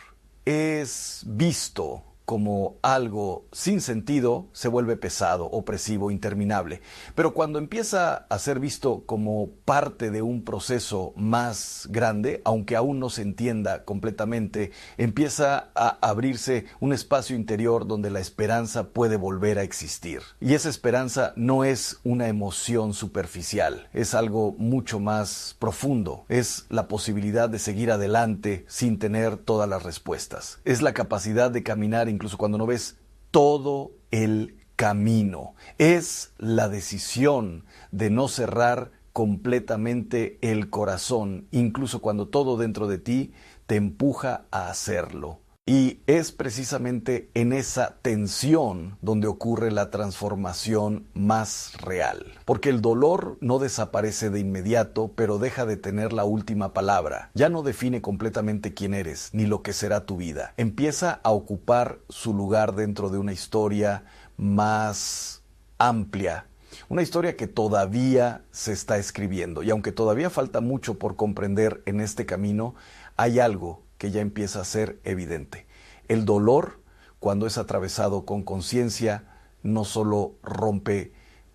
es visto como algo sin sentido, se vuelve pesado, opresivo, interminable. Pero cuando empieza a ser visto como parte de un proceso más grande, aunque aún no se entienda completamente, empieza a abrirse un espacio interior donde la esperanza puede volver a existir. Y esa esperanza no es una emoción superficial, es algo mucho más profundo. Es la posibilidad de seguir adelante sin tener todas las respuestas. Es la capacidad de caminar incluso cuando no ves todo el camino. Es la decisión de no cerrar completamente el corazón, incluso cuando todo dentro de ti te empuja a hacerlo. Y es precisamente en esa tensión donde ocurre la transformación más real. Porque el dolor no desaparece de inmediato, pero deja de tener la última palabra. Ya no define completamente quién eres, ni lo que será tu vida. Empieza a ocupar su lugar dentro de una historia más amplia. Una historia que todavía se está escribiendo. Y aunque todavía falta mucho por comprender en este camino, hay algo que ya empieza a ser evidente. El dolor, cuando es atravesado con conciencia, no solo rompe,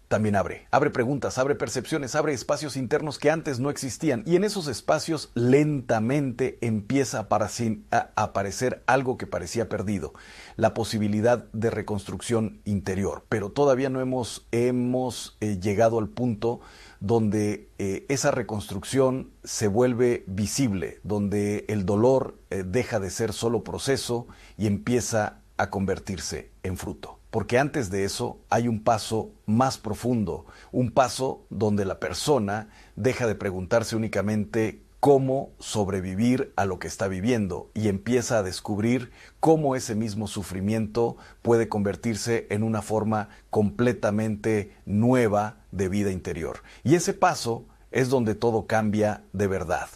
también abre preguntas, abre percepciones, abre espacios internos que antes no existían. Y en esos espacios llegamente empieza a aparecer algo que parecía perdido, la posibilidad de reconstrucción interior. Pero todavía no hemos llegado al punto donde esa reconstrucción se vuelve visible, donde el dolor deja de ser solo proceso y empieza a convertirse en fruto. Porque antes de eso hay un paso más profundo, un paso donde la persona deja de preguntarse únicamente cómo sobrevivir a lo que está viviendo y empieza a descubrir cómo ese mismo sufrimiento puede convertirse en una forma completamente nueva de vida interior. Y ese paso es donde todo cambia de verdad.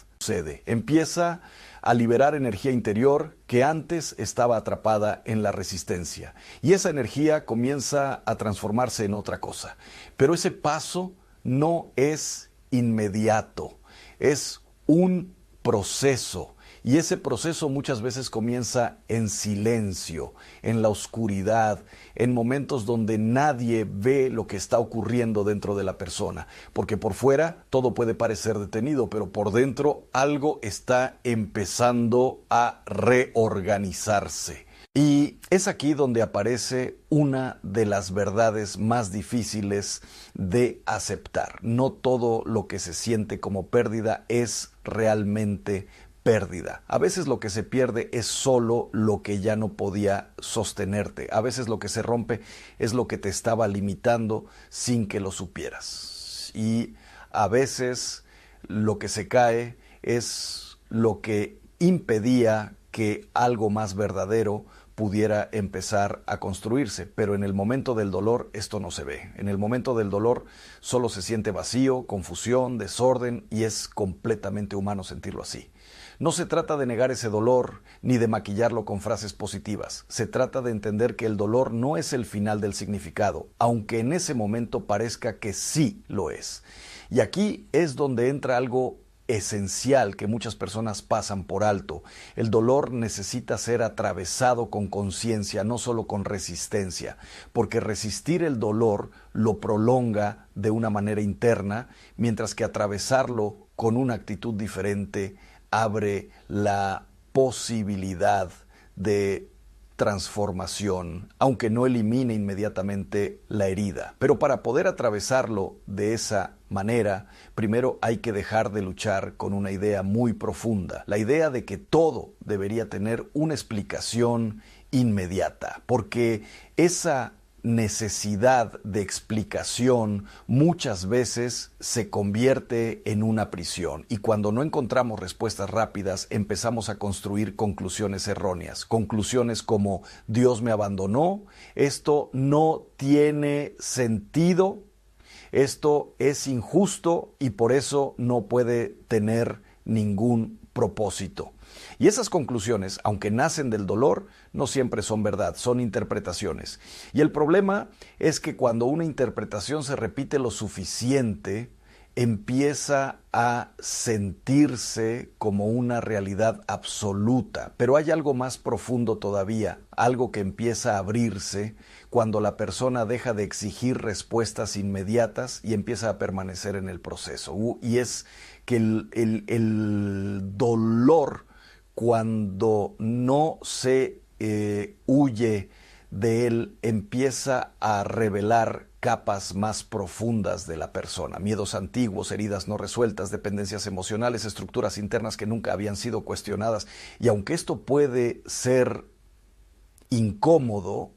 Empieza a liberar energía interior que antes estaba atrapada en la resistencia. Y esa energía comienza a transformarse en otra cosa. Pero ese paso no es inmediato, es un proceso. Y ese proceso muchas veces comienza en silencio, en la oscuridad, en momentos donde nadie ve lo que está ocurriendo dentro de la persona. Porque por fuera todo puede parecer detenido, pero por dentro algo está empezando a reorganizarse. Y es aquí donde aparece una de las verdades más difíciles de aceptar. No todo lo que se siente como pérdida es realmente pérdida. A veces lo que se pierde es solo lo que ya no podía sostenerte. A veces lo que se rompe es lo que te estaba limitando sin que lo supieras. Y a veces lo que se cae es lo que impedía que algo más verdadero pudiera empezar a construirse, pero en el momento del dolor esto no se ve. En el momento del dolor solo se siente vacío, confusión, desorden, y es completamente humano sentirlo así. No se trata de negar ese dolor ni de maquillarlo con frases positivas. Se trata de entender que el dolor no es el final del significado, aunque en ese momento parezca que sí lo es. Y aquí es donde entra algo esencial que muchas personas pasan por alto. El dolor necesita ser atravesado con conciencia, no solo con resistencia, porque resistir el dolor lo prolonga de una manera interna, mientras que atravesarlo con una actitud diferente abre la posibilidad de transformación, aunque no elimine inmediatamente la herida. Pero para poder atravesarlo de esa manera, primero hay que dejar de luchar con una idea muy profunda, la idea de que todo debería tener una explicación inmediata, porque esa necesidad de explicación muchas veces se convierte en una prisión, y cuando no encontramos respuestas rápidas empezamos a construir conclusiones erróneas, conclusiones como Dios me abandonó, esto no tiene sentido, esto es injusto y por eso no puede tener ningún propósito. Y esas conclusiones, aunque nacen del dolor, no siempre son verdad, son interpretaciones. Y el problema es que cuando una interpretación se repite lo suficiente, empieza a sentirse como una realidad absoluta. Pero hay algo más profundo todavía, algo que empieza a abrirse cuando la persona deja de exigir respuestas inmediatas y empieza a permanecer en el proceso. Y es que el dolor, cuando no se huye de él, empieza a revelar capas más profundas de la persona, miedos antiguos, heridas no resueltas, dependencias emocionales, estructuras internas que nunca habían sido cuestionadas. Y aunque esto puede ser incómodo,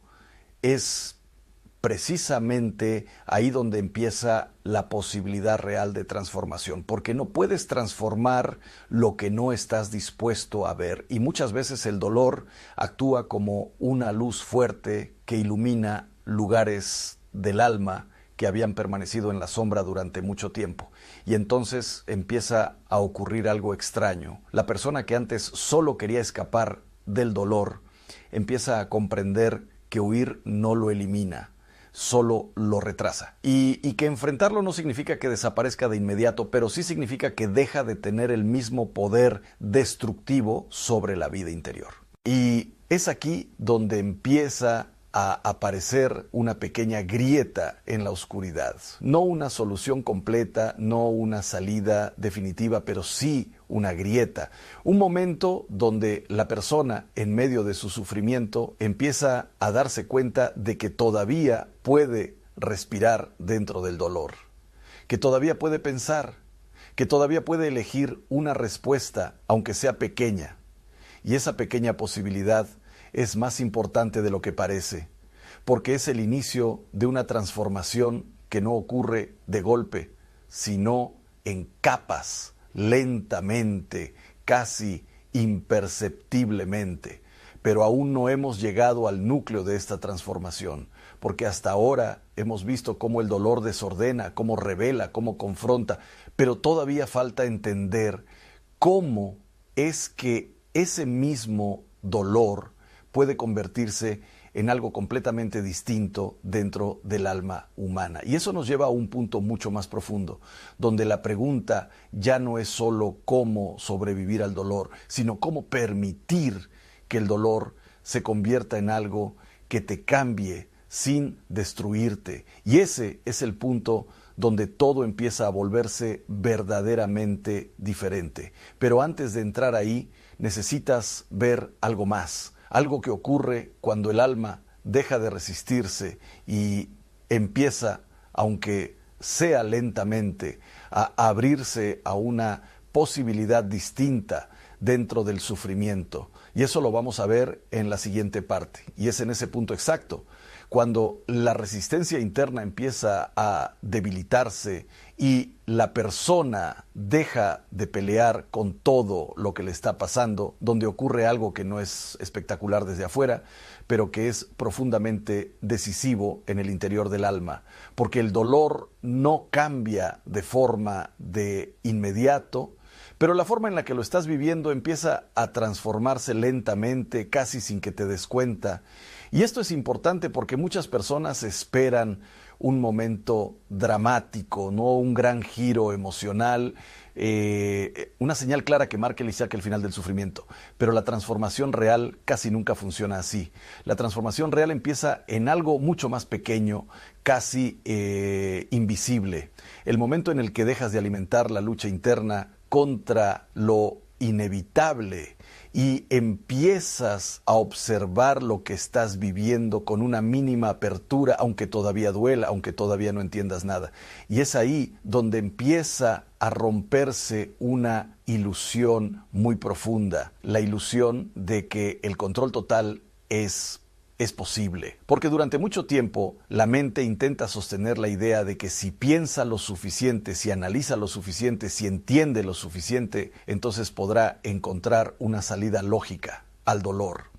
es precisamente ahí donde empieza la posibilidad real de transformación, porque no puedes transformar lo que no estás dispuesto a ver, y muchas veces el dolor actúa como una luz fuerte que ilumina lugares del alma que habían permanecido en la sombra durante mucho tiempo, y entonces empieza a ocurrir algo extraño. La persona que antes solo quería escapar del dolor empieza a comprender que huir no lo elimina, solo lo retrasa. Y que enfrentarlo no significa que desaparezca de inmediato, pero sí significa que deja de tener el mismo poder destructivo sobre la vida interior. Y es aquí donde empieza a aparecer una pequeña grieta en la oscuridad. No una solución completa, no una salida definitiva, pero sí una grieta. Un momento donde la persona, en medio de su sufrimiento, empieza a darse cuenta de que todavía puede respirar dentro del dolor, que todavía puede pensar, que todavía puede elegir una respuesta, aunque sea pequeña. Y esa pequeña posibilidad es más importante de lo que parece, porque es el inicio de una transformación que no ocurre de golpe, sino en capas, lentamente, casi imperceptiblemente. Pero aún no hemos llegado al núcleo de esta transformación, porque hasta ahora hemos visto cómo el dolor desordena, cómo revela, cómo confronta, pero todavía falta entender cómo es que ese mismo dolor puede convertirse en algo completamente distinto dentro del alma humana. Y eso nos lleva a un punto mucho más profundo, donde la pregunta ya no es solo cómo sobrevivir al dolor, sino cómo permitir que el dolor se convierta en algo que te cambie sin destruirte. Y ese es el punto donde todo empieza a volverse verdaderamente diferente. Pero antes de entrar ahí, necesitas ver algo más, algo que ocurre cuando el alma deja de resistirse y empieza, aunque sea lentamente, a abrirse a una posibilidad distinta dentro del sufrimiento. Y eso lo vamos a ver en la siguiente parte. Y es en ese punto exacto. Cuando la resistencia interna empieza a debilitarse y la persona deja de pelear con todo lo que le está pasando, donde ocurre algo que no es espectacular desde afuera, pero que es profundamente decisivo en el interior del alma, porque el dolor no cambia de forma de inmediato, pero la forma en la que lo estás viviendo empieza a transformarse lentamente, casi sin que te des cuenta. Y esto es importante porque muchas personas esperan un momento dramático, no un gran giro emocional, una señal clara que marque el final del sufrimiento. Pero la transformación real casi nunca funciona así. La transformación real empieza en algo mucho más pequeño, casi invisible. El momento en el que dejas de alimentar la lucha interna contra lo inevitable y empiezas a observar lo que estás viviendo con una mínima apertura, aunque todavía duela, aunque todavía no entiendas nada. Y es ahí donde empieza a romperse una ilusión muy profunda, la ilusión de que el control total es posible. Porque durante mucho tiempo la mente intenta sostener la idea de que si piensa lo suficiente, si analiza lo suficiente, si entiende lo suficiente, entonces podrá encontrar una salida lógica al dolor.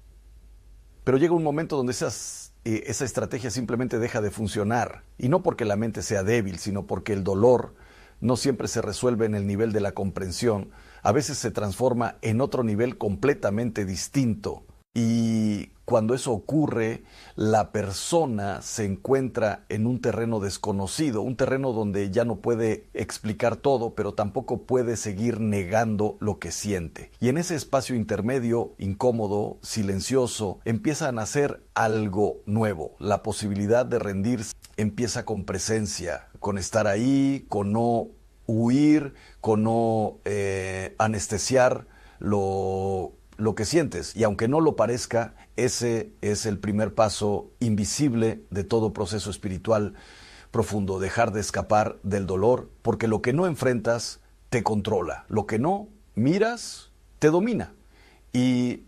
Pero llega un momento donde esa estrategia simplemente deja de funcionar. Y no porque la mente sea débil, sino porque el dolor no siempre se resuelve en el nivel de la comprensión. A veces se transforma en otro nivel completamente distinto. Y cuando eso ocurre, la persona se encuentra en un terreno desconocido, un terreno donde ya no puede explicar todo, pero tampoco puede seguir negando lo que siente. Y en ese espacio intermedio, incómodo, silencioso, empieza a nacer algo nuevo. La posibilidad de rendirse empieza con presencia, con estar ahí, con no huir, con no anestesiar lo que sientes. Y aunque no lo parezca, ese es el primer paso invisible de todo proceso espiritual profundo, dejar de escapar del dolor, porque lo que no enfrentas te controla, lo que no miras te domina y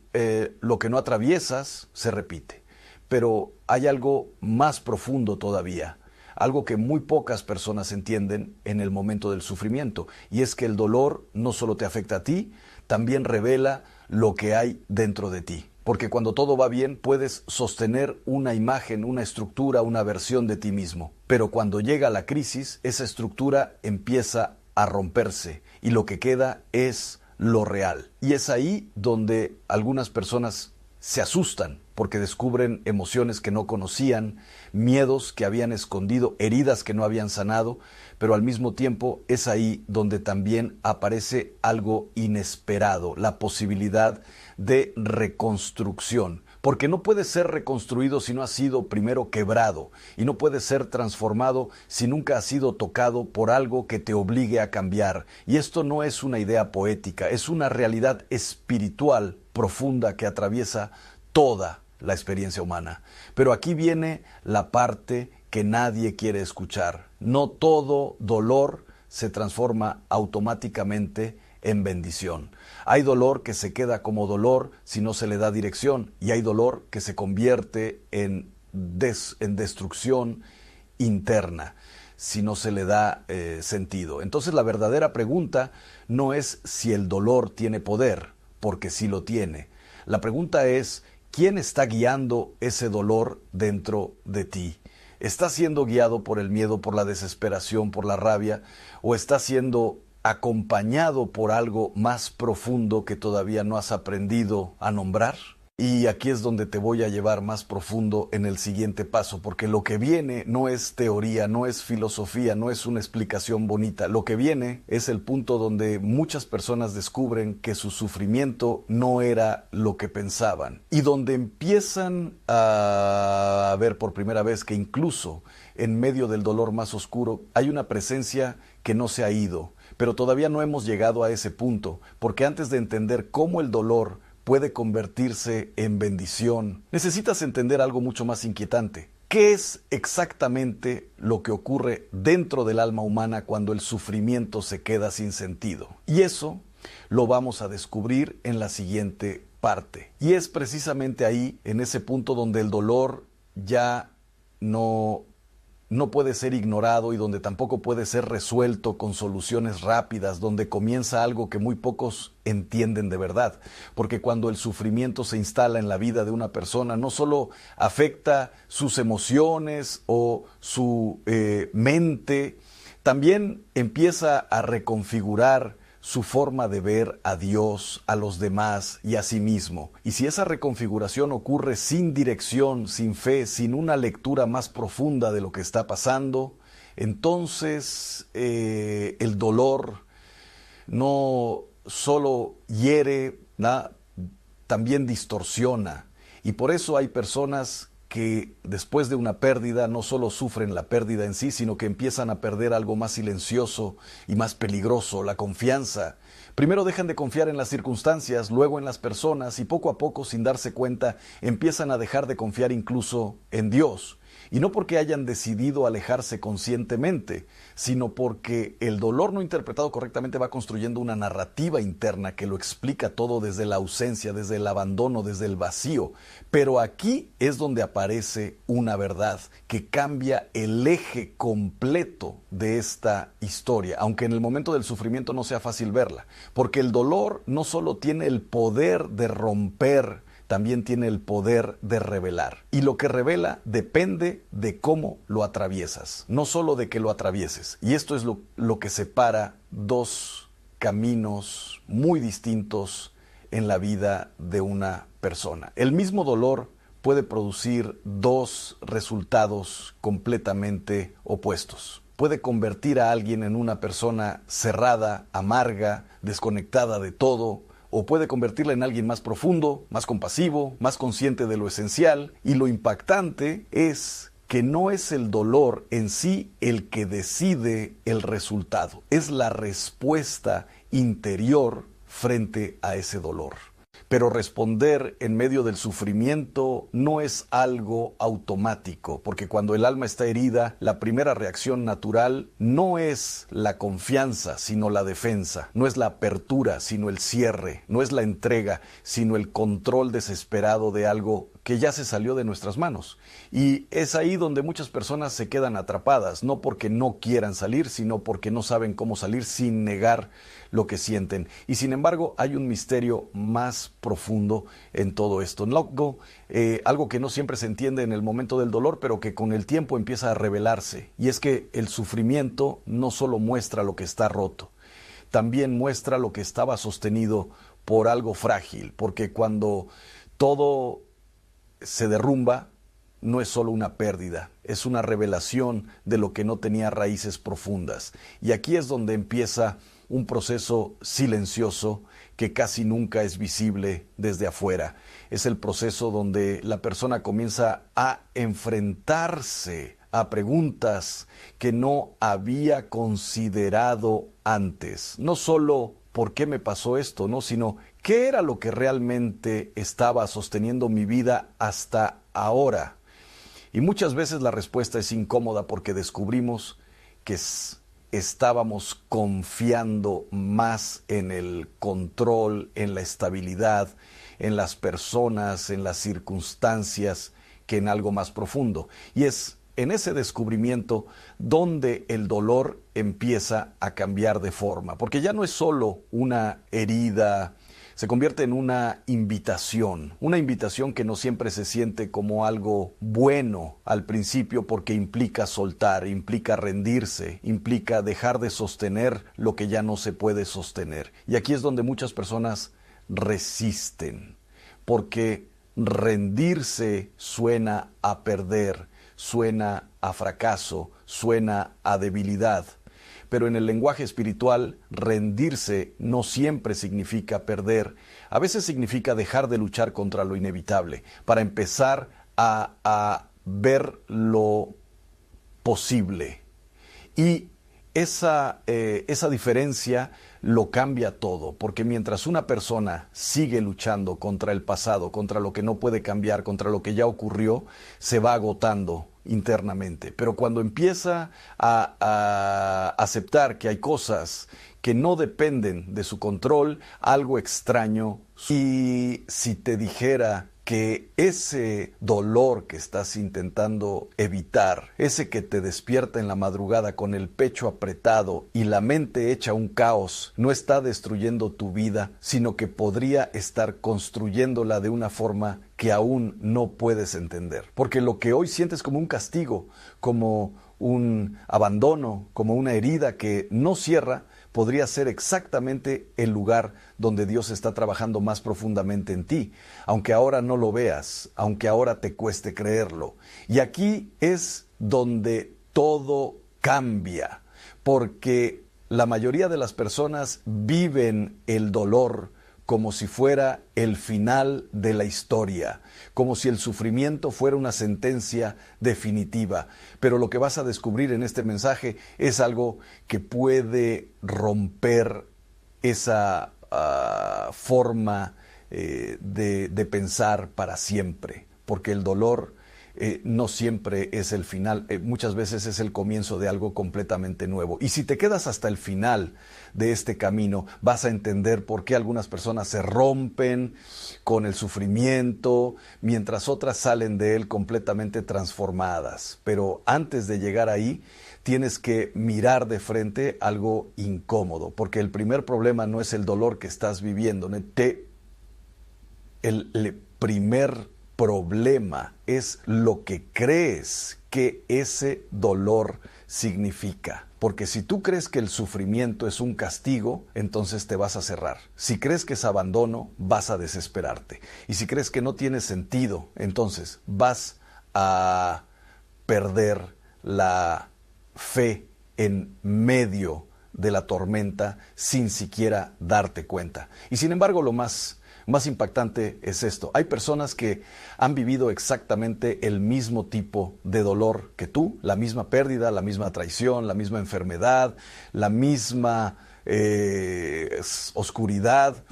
lo que no atraviesas se repite. Pero hay algo más profundo todavía, algo que muy pocas personas entienden en el momento del sufrimiento, y es que el dolor no solo te afecta a ti, también revela lo que hay dentro de ti. Porque cuando todo va bien puedes sostener una imagen, una estructura, una versión de ti mismo. Pero cuando llega la crisis, esa estructura empieza a romperse y lo que queda es lo real. Y es ahí donde algunas personas se asustan porque descubren emociones que no conocían, miedos que habían escondido, heridas que no habían sanado, pero al mismo tiempo es ahí donde también aparece algo inesperado, la posibilidad de reconstrucción. Porque no puede ser reconstruido si no ha sido primero quebrado, y no puede ser transformado si nunca ha sido tocado por algo que te obligue a cambiar. Y esto no es una idea poética, es una realidad espiritual profunda que atraviesa toda la experiencia humana. Pero aquí viene la parte que nadie quiere escuchar. No todo dolor se transforma automáticamente en bendición. Hay dolor que se queda como dolor si no se le da dirección, y hay dolor que se convierte en destrucción interna si no se le da sentido. Entonces la verdadera pregunta no es si el dolor tiene poder, porque sí lo tiene. La pregunta es, ¿quién está guiando ese dolor dentro de ti? ¿Estás siendo guiado por el miedo, por la desesperación, por la rabia, o estás siendo acompañado por algo más profundo que todavía no has aprendido a nombrar? Y aquí es donde te voy a llevar más profundo en el siguiente paso, porque lo que viene no es teoría, no es filosofía, no es una explicación bonita. Lo que viene es el punto donde muchas personas descubren que su sufrimiento no era lo que pensaban, y donde empiezan a ver por primera vez que incluso en medio del dolor más oscuro hay una presencia que no se ha ido. Pero todavía no hemos llegado a ese punto, porque antes de entender cómo el dolor puede convertirse en bendición, necesitas entender algo mucho más inquietante. ¿Qué es exactamente lo que ocurre dentro del alma humana cuando el sufrimiento se queda sin sentido? Y eso Lo vamos a descubrir en la siguiente parte. Y es precisamente ahí, en ese punto donde el dolor ya no puede ser ignorado y donde tampoco puede ser resuelto con soluciones rápidas, donde comienza algo que muy pocos entienden de verdad. Porque cuando el sufrimiento se instala en la vida de una persona, no solo afecta sus emociones o su mente, también empieza a reconfigurar su forma de ver a Dios, a los demás y a sí mismo. Y si esa reconfiguración ocurre sin dirección, sin fe, sin una lectura más profunda de lo que está pasando, entonces el dolor no solo hiere, también distorsiona. Y por eso hay personas que después de una pérdida no solo sufren la pérdida en sí, sino que empiezan a perder algo más silencioso y más peligroso, la confianza. Primero dejan de confiar en las circunstancias, luego en las personas y poco a poco, sin darse cuenta, empiezan a dejar de confiar incluso en Dios. Y no porque hayan decidido alejarse conscientemente, sino porque el dolor no interpretado correctamente va construyendo una narrativa interna que lo explica todo desde la ausencia, desde el abandono, desde el vacío. Pero aquí es donde aparece una verdad que cambia el eje completo de esta historia, aunque en el momento del sufrimiento no sea fácil verla, porque el dolor no solo tiene el poder de romper, también tiene el poder de revelar. Y lo que revela depende de cómo lo atraviesas, no solo de que lo atravieses. Y esto es lo que separa dos caminos muy distintos en la vida de una persona. El mismo dolor puede producir dos resultados completamente opuestos. Puede convertir a alguien en una persona cerrada, amarga, desconectada de todo, o puede convertirla en alguien más profundo, más compasivo, más consciente de lo esencial. Y lo impactante es que no es el dolor en sí el que decide el resultado, es la respuesta interior frente a ese dolor. Pero responder en medio del sufrimiento no es algo automático, porque cuando el alma está herida, la primera reacción natural no es la confianza, sino la defensa, no es la apertura, sino el cierre, no es la entrega, sino el control desesperado de algo que ya se salió de nuestras manos. Y es ahí donde muchas personas se quedan atrapadas, no porque no quieran salir, sino porque no saben cómo salir sin negar lo que sienten. Y sin embargo, hay un misterio más profundo en todo esto. Algo que no siempre se entiende en el momento del dolor, pero que con el tiempo empieza a revelarse. Y es que el sufrimiento no solo muestra lo que está roto, también muestra lo que estaba sostenido por algo frágil, porque cuando todo se derrumba, no es solo una pérdida, es una revelación de lo que no tenía raíces profundas. Y aquí es donde empieza un proceso silencioso que casi nunca es visible desde afuera. Es el proceso donde la persona comienza a enfrentarse a preguntas que no había considerado antes. No solo ¿por qué me pasó esto?, ¿no?, sino ¿qué era lo que realmente estaba sosteniendo mi vida hasta ahora? Y muchas veces la respuesta es incómoda porque descubrimos que estábamos confiando más en el control, en la estabilidad, en las personas, en las circunstancias, que en algo más profundo. Y es en ese descubrimiento donde el dolor empieza a cambiar de forma, porque ya no es solo una herida, se convierte en una invitación que no siempre se siente como algo bueno al principio, porque implica soltar, implica rendirse, implica dejar de sostener lo que ya no se puede sostener. Y aquí es donde muchas personas resisten, porque rendirse suena a perder, suena a fracaso, suena a debilidad. Pero en el lenguaje espiritual, rendirse no siempre significa perder. A veces significa dejar de luchar contra lo inevitable para empezar a ver lo posible. Y esa diferencia lo cambia todo, porque mientras una persona sigue luchando contra el pasado, contra lo que no puede cambiar, contra lo que ya ocurrió, se va agotando internamente. Pero cuando empieza a aceptar que hay cosas que no dependen de su control, algo extraño. Y si te dijera que ese dolor que estás intentando evitar, ese que te despierta en la madrugada con el pecho apretado y la mente hecha un caos, no está destruyendo tu vida, sino que podría estar construyéndola de una forma que aún no puedes entender. Porque lo que hoy sientes como un castigo, como un abandono, como una herida que no cierra, podría ser exactamente el lugar donde Dios está trabajando más profundamente en ti, aunque ahora no lo veas, aunque ahora te cueste creerlo. Y aquí es donde todo cambia, porque la mayoría de las personas viven el dolor como si fuera el final de la historia, como si el sufrimiento fuera una sentencia definitiva. Pero lo que vas a descubrir en este mensaje es algo que puede romper esa forma de pensar para siempre, porque el dolor no siempre es el final, muchas veces es el comienzo de algo completamente nuevo. Y si te quedas hasta el final de este camino, vas a entender por qué algunas personas se rompen con el sufrimiento, mientras otras salen de él completamente transformadas. Pero antes de llegar ahí, tienes que mirar de frente algo incómodo, porque el primer problema no es el dolor que estás viviendo, el primer problema es lo que crees que ese dolor significa. Porque si tú crees que el sufrimiento es un castigo, entonces te vas a cerrar. Si crees que es abandono, vas a desesperarte. Y si crees que no tiene sentido, entonces vas a perder la fe en medio de la tormenta sin siquiera darte cuenta. Y sin embargo, lo más impactante es esto. Hay personas que han vivido exactamente el mismo tipo de dolor que tú, la misma pérdida, la misma traición, la misma enfermedad, la misma oscuridad.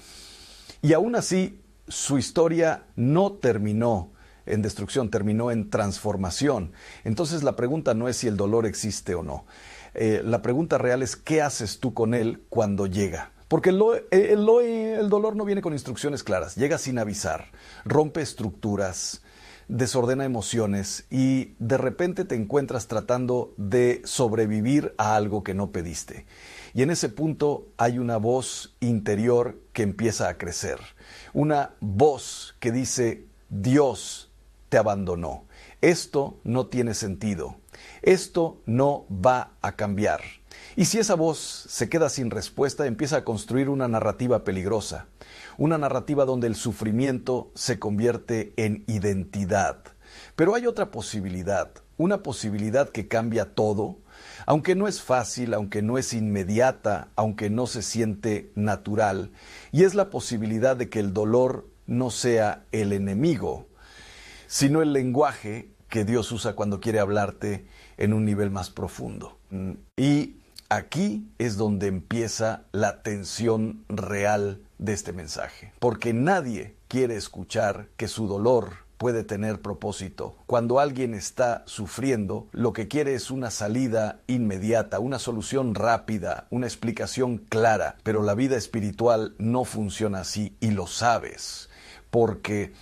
Y aún así, su historia no terminó en destrucción, terminó en transformación. Entonces la pregunta no es si el dolor existe o no. La pregunta real es ¿qué haces tú con él cuando llega? Porque el dolor no viene con instrucciones claras, llega sin avisar, rompe estructuras, desordena emociones y de repente te encuentras tratando de sobrevivir a algo que no pediste. Y en ese punto hay una voz interior que empieza a crecer, una voz que dice, Dios te abandonó, esto no tiene sentido, esto no va a cambiar. Y si esa voz se queda sin respuesta, empieza a construir una narrativa peligrosa, una narrativa donde el sufrimiento se convierte en identidad. Pero hay otra posibilidad, una posibilidad que cambia todo, aunque no es fácil, aunque no es inmediata, aunque no se siente natural, y es la posibilidad de que el dolor no sea el enemigo, sino el lenguaje que Dios usa cuando quiere hablarte en un nivel más profundo. Y aquí es donde empieza la tensión real de este mensaje, porque nadie quiere escuchar que su dolor puede tener propósito. Cuando alguien está sufriendo, lo que quiere es una salida inmediata, una solución rápida, una explicación clara, pero la vida espiritual no funciona así y lo sabes, porque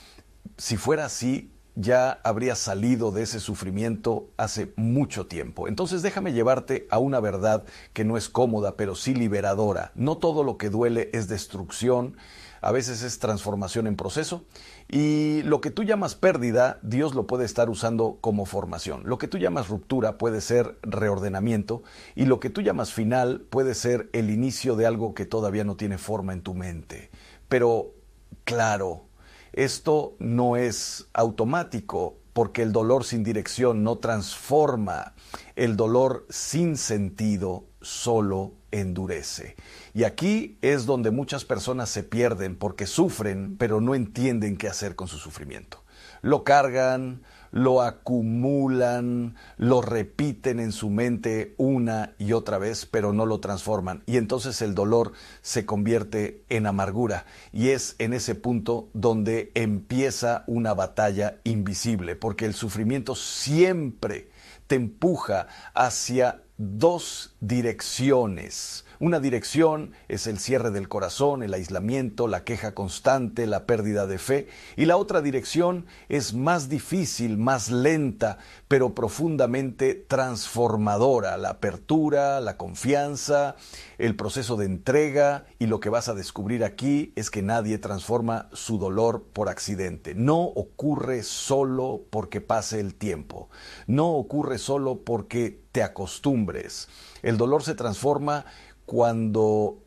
si fuera así, ya habría salido de ese sufrimiento hace mucho tiempo. Entonces déjame llevarte a una verdad que no es cómoda, pero sí liberadora. No todo lo que duele es destrucción, a veces es transformación en proceso, y lo que tú llamas pérdida, Dios lo puede estar usando como formación. Lo que tú llamas ruptura puede ser reordenamiento, y lo que tú llamas final puede ser el inicio de algo que todavía no tiene forma en tu mente. Pero, claro, esto no es automático, porque el dolor sin dirección no transforma. El dolor sin sentido solo endurece. Y aquí es donde muchas personas se pierden porque sufren, pero no entienden qué hacer con su sufrimiento. Lo cargan, lo acumulan, lo repiten en su mente una y otra vez, pero no lo transforman. Y entonces el dolor se convierte en amargura. Y es en ese punto donde empieza una batalla invisible, porque el sufrimiento siempre te empuja hacia dos direcciones Una dirección es el cierre del corazón, el aislamiento, la queja constante, la pérdida de fe. Y la otra dirección es más difícil, más lenta, pero profundamente transformadora. La apertura, la confianza, el proceso de entrega. Y lo que vas a descubrir aquí es que nadie transforma su dolor por accidente. No ocurre solo porque pase el tiempo. No ocurre solo porque te acostumbres. El dolor se transforma cuando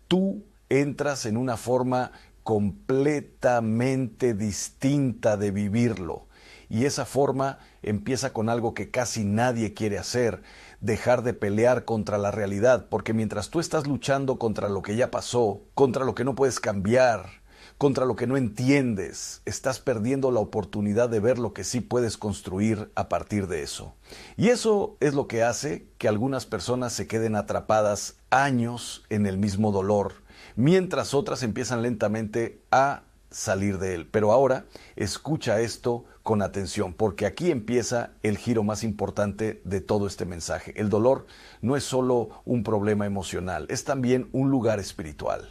tú entras en una forma completamente distinta de vivirlo. Y esa forma empieza con algo que casi nadie quiere hacer: dejar de pelear contra la realidad, porque mientras tú estás luchando contra lo que ya pasó, contra lo que no puedes cambiar, contra lo que no entiendes, estás perdiendo la oportunidad de ver lo que sí puedes construir a partir de eso. Y eso es lo que hace que algunas personas se queden atrapadas años en el mismo dolor, mientras otras empiezan lentamente a salir de él. Pero ahora escucha esto con atención, porque aquí empieza el giro más importante de todo este mensaje. El dolor no es solo un problema emocional, es también un lugar espiritual.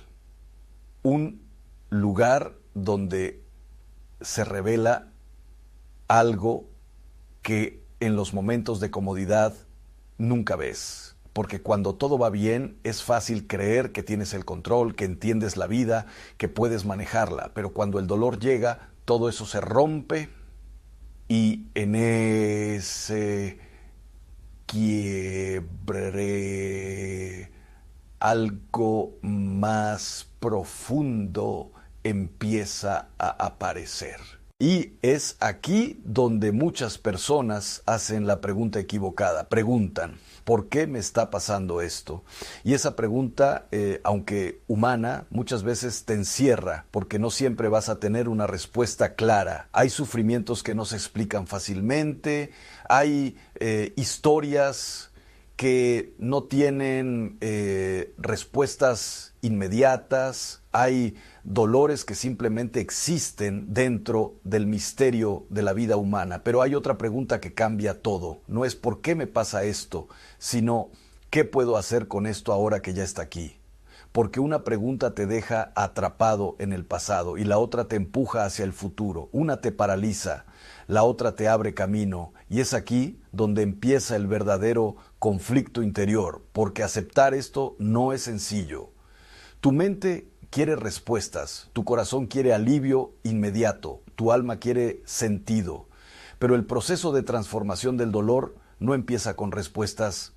Un lugar donde se revela algo que en los momentos de comodidad nunca ves. Porque cuando todo va bien es fácil creer que tienes el control, que entiendes la vida, que puedes manejarla. Pero cuando el dolor llega, todo eso se rompe y en ese quiebre algo más profundo empieza a aparecer. Y es aquí donde muchas personas hacen la pregunta equivocada. Preguntan: ¿por qué me está pasando esto? Y esa pregunta, aunque humana, muchas veces te encierra, porque no siempre vas a tener una respuesta clara. Hay sufrimientos que no se explican fácilmente, hay historias que no tienen respuestas inmediatas, hay dolores que simplemente existen dentro del misterio de la vida humana. Pero hay otra pregunta que cambia todo. No es ¿por qué me pasa esto?, sino ¿qué puedo hacer con esto ahora que ya está aquí? Porque una pregunta te deja atrapado en el pasado y la otra te empuja hacia el futuro. Una te paraliza, la otra te abre camino. Y es aquí donde empieza el verdadero conflicto interior, porque aceptar esto no es sencillo. Tu mente quiere respuestas, tu corazón quiere alivio inmediato, tu alma quiere sentido. Pero el proceso de transformación del dolor no empieza con respuestas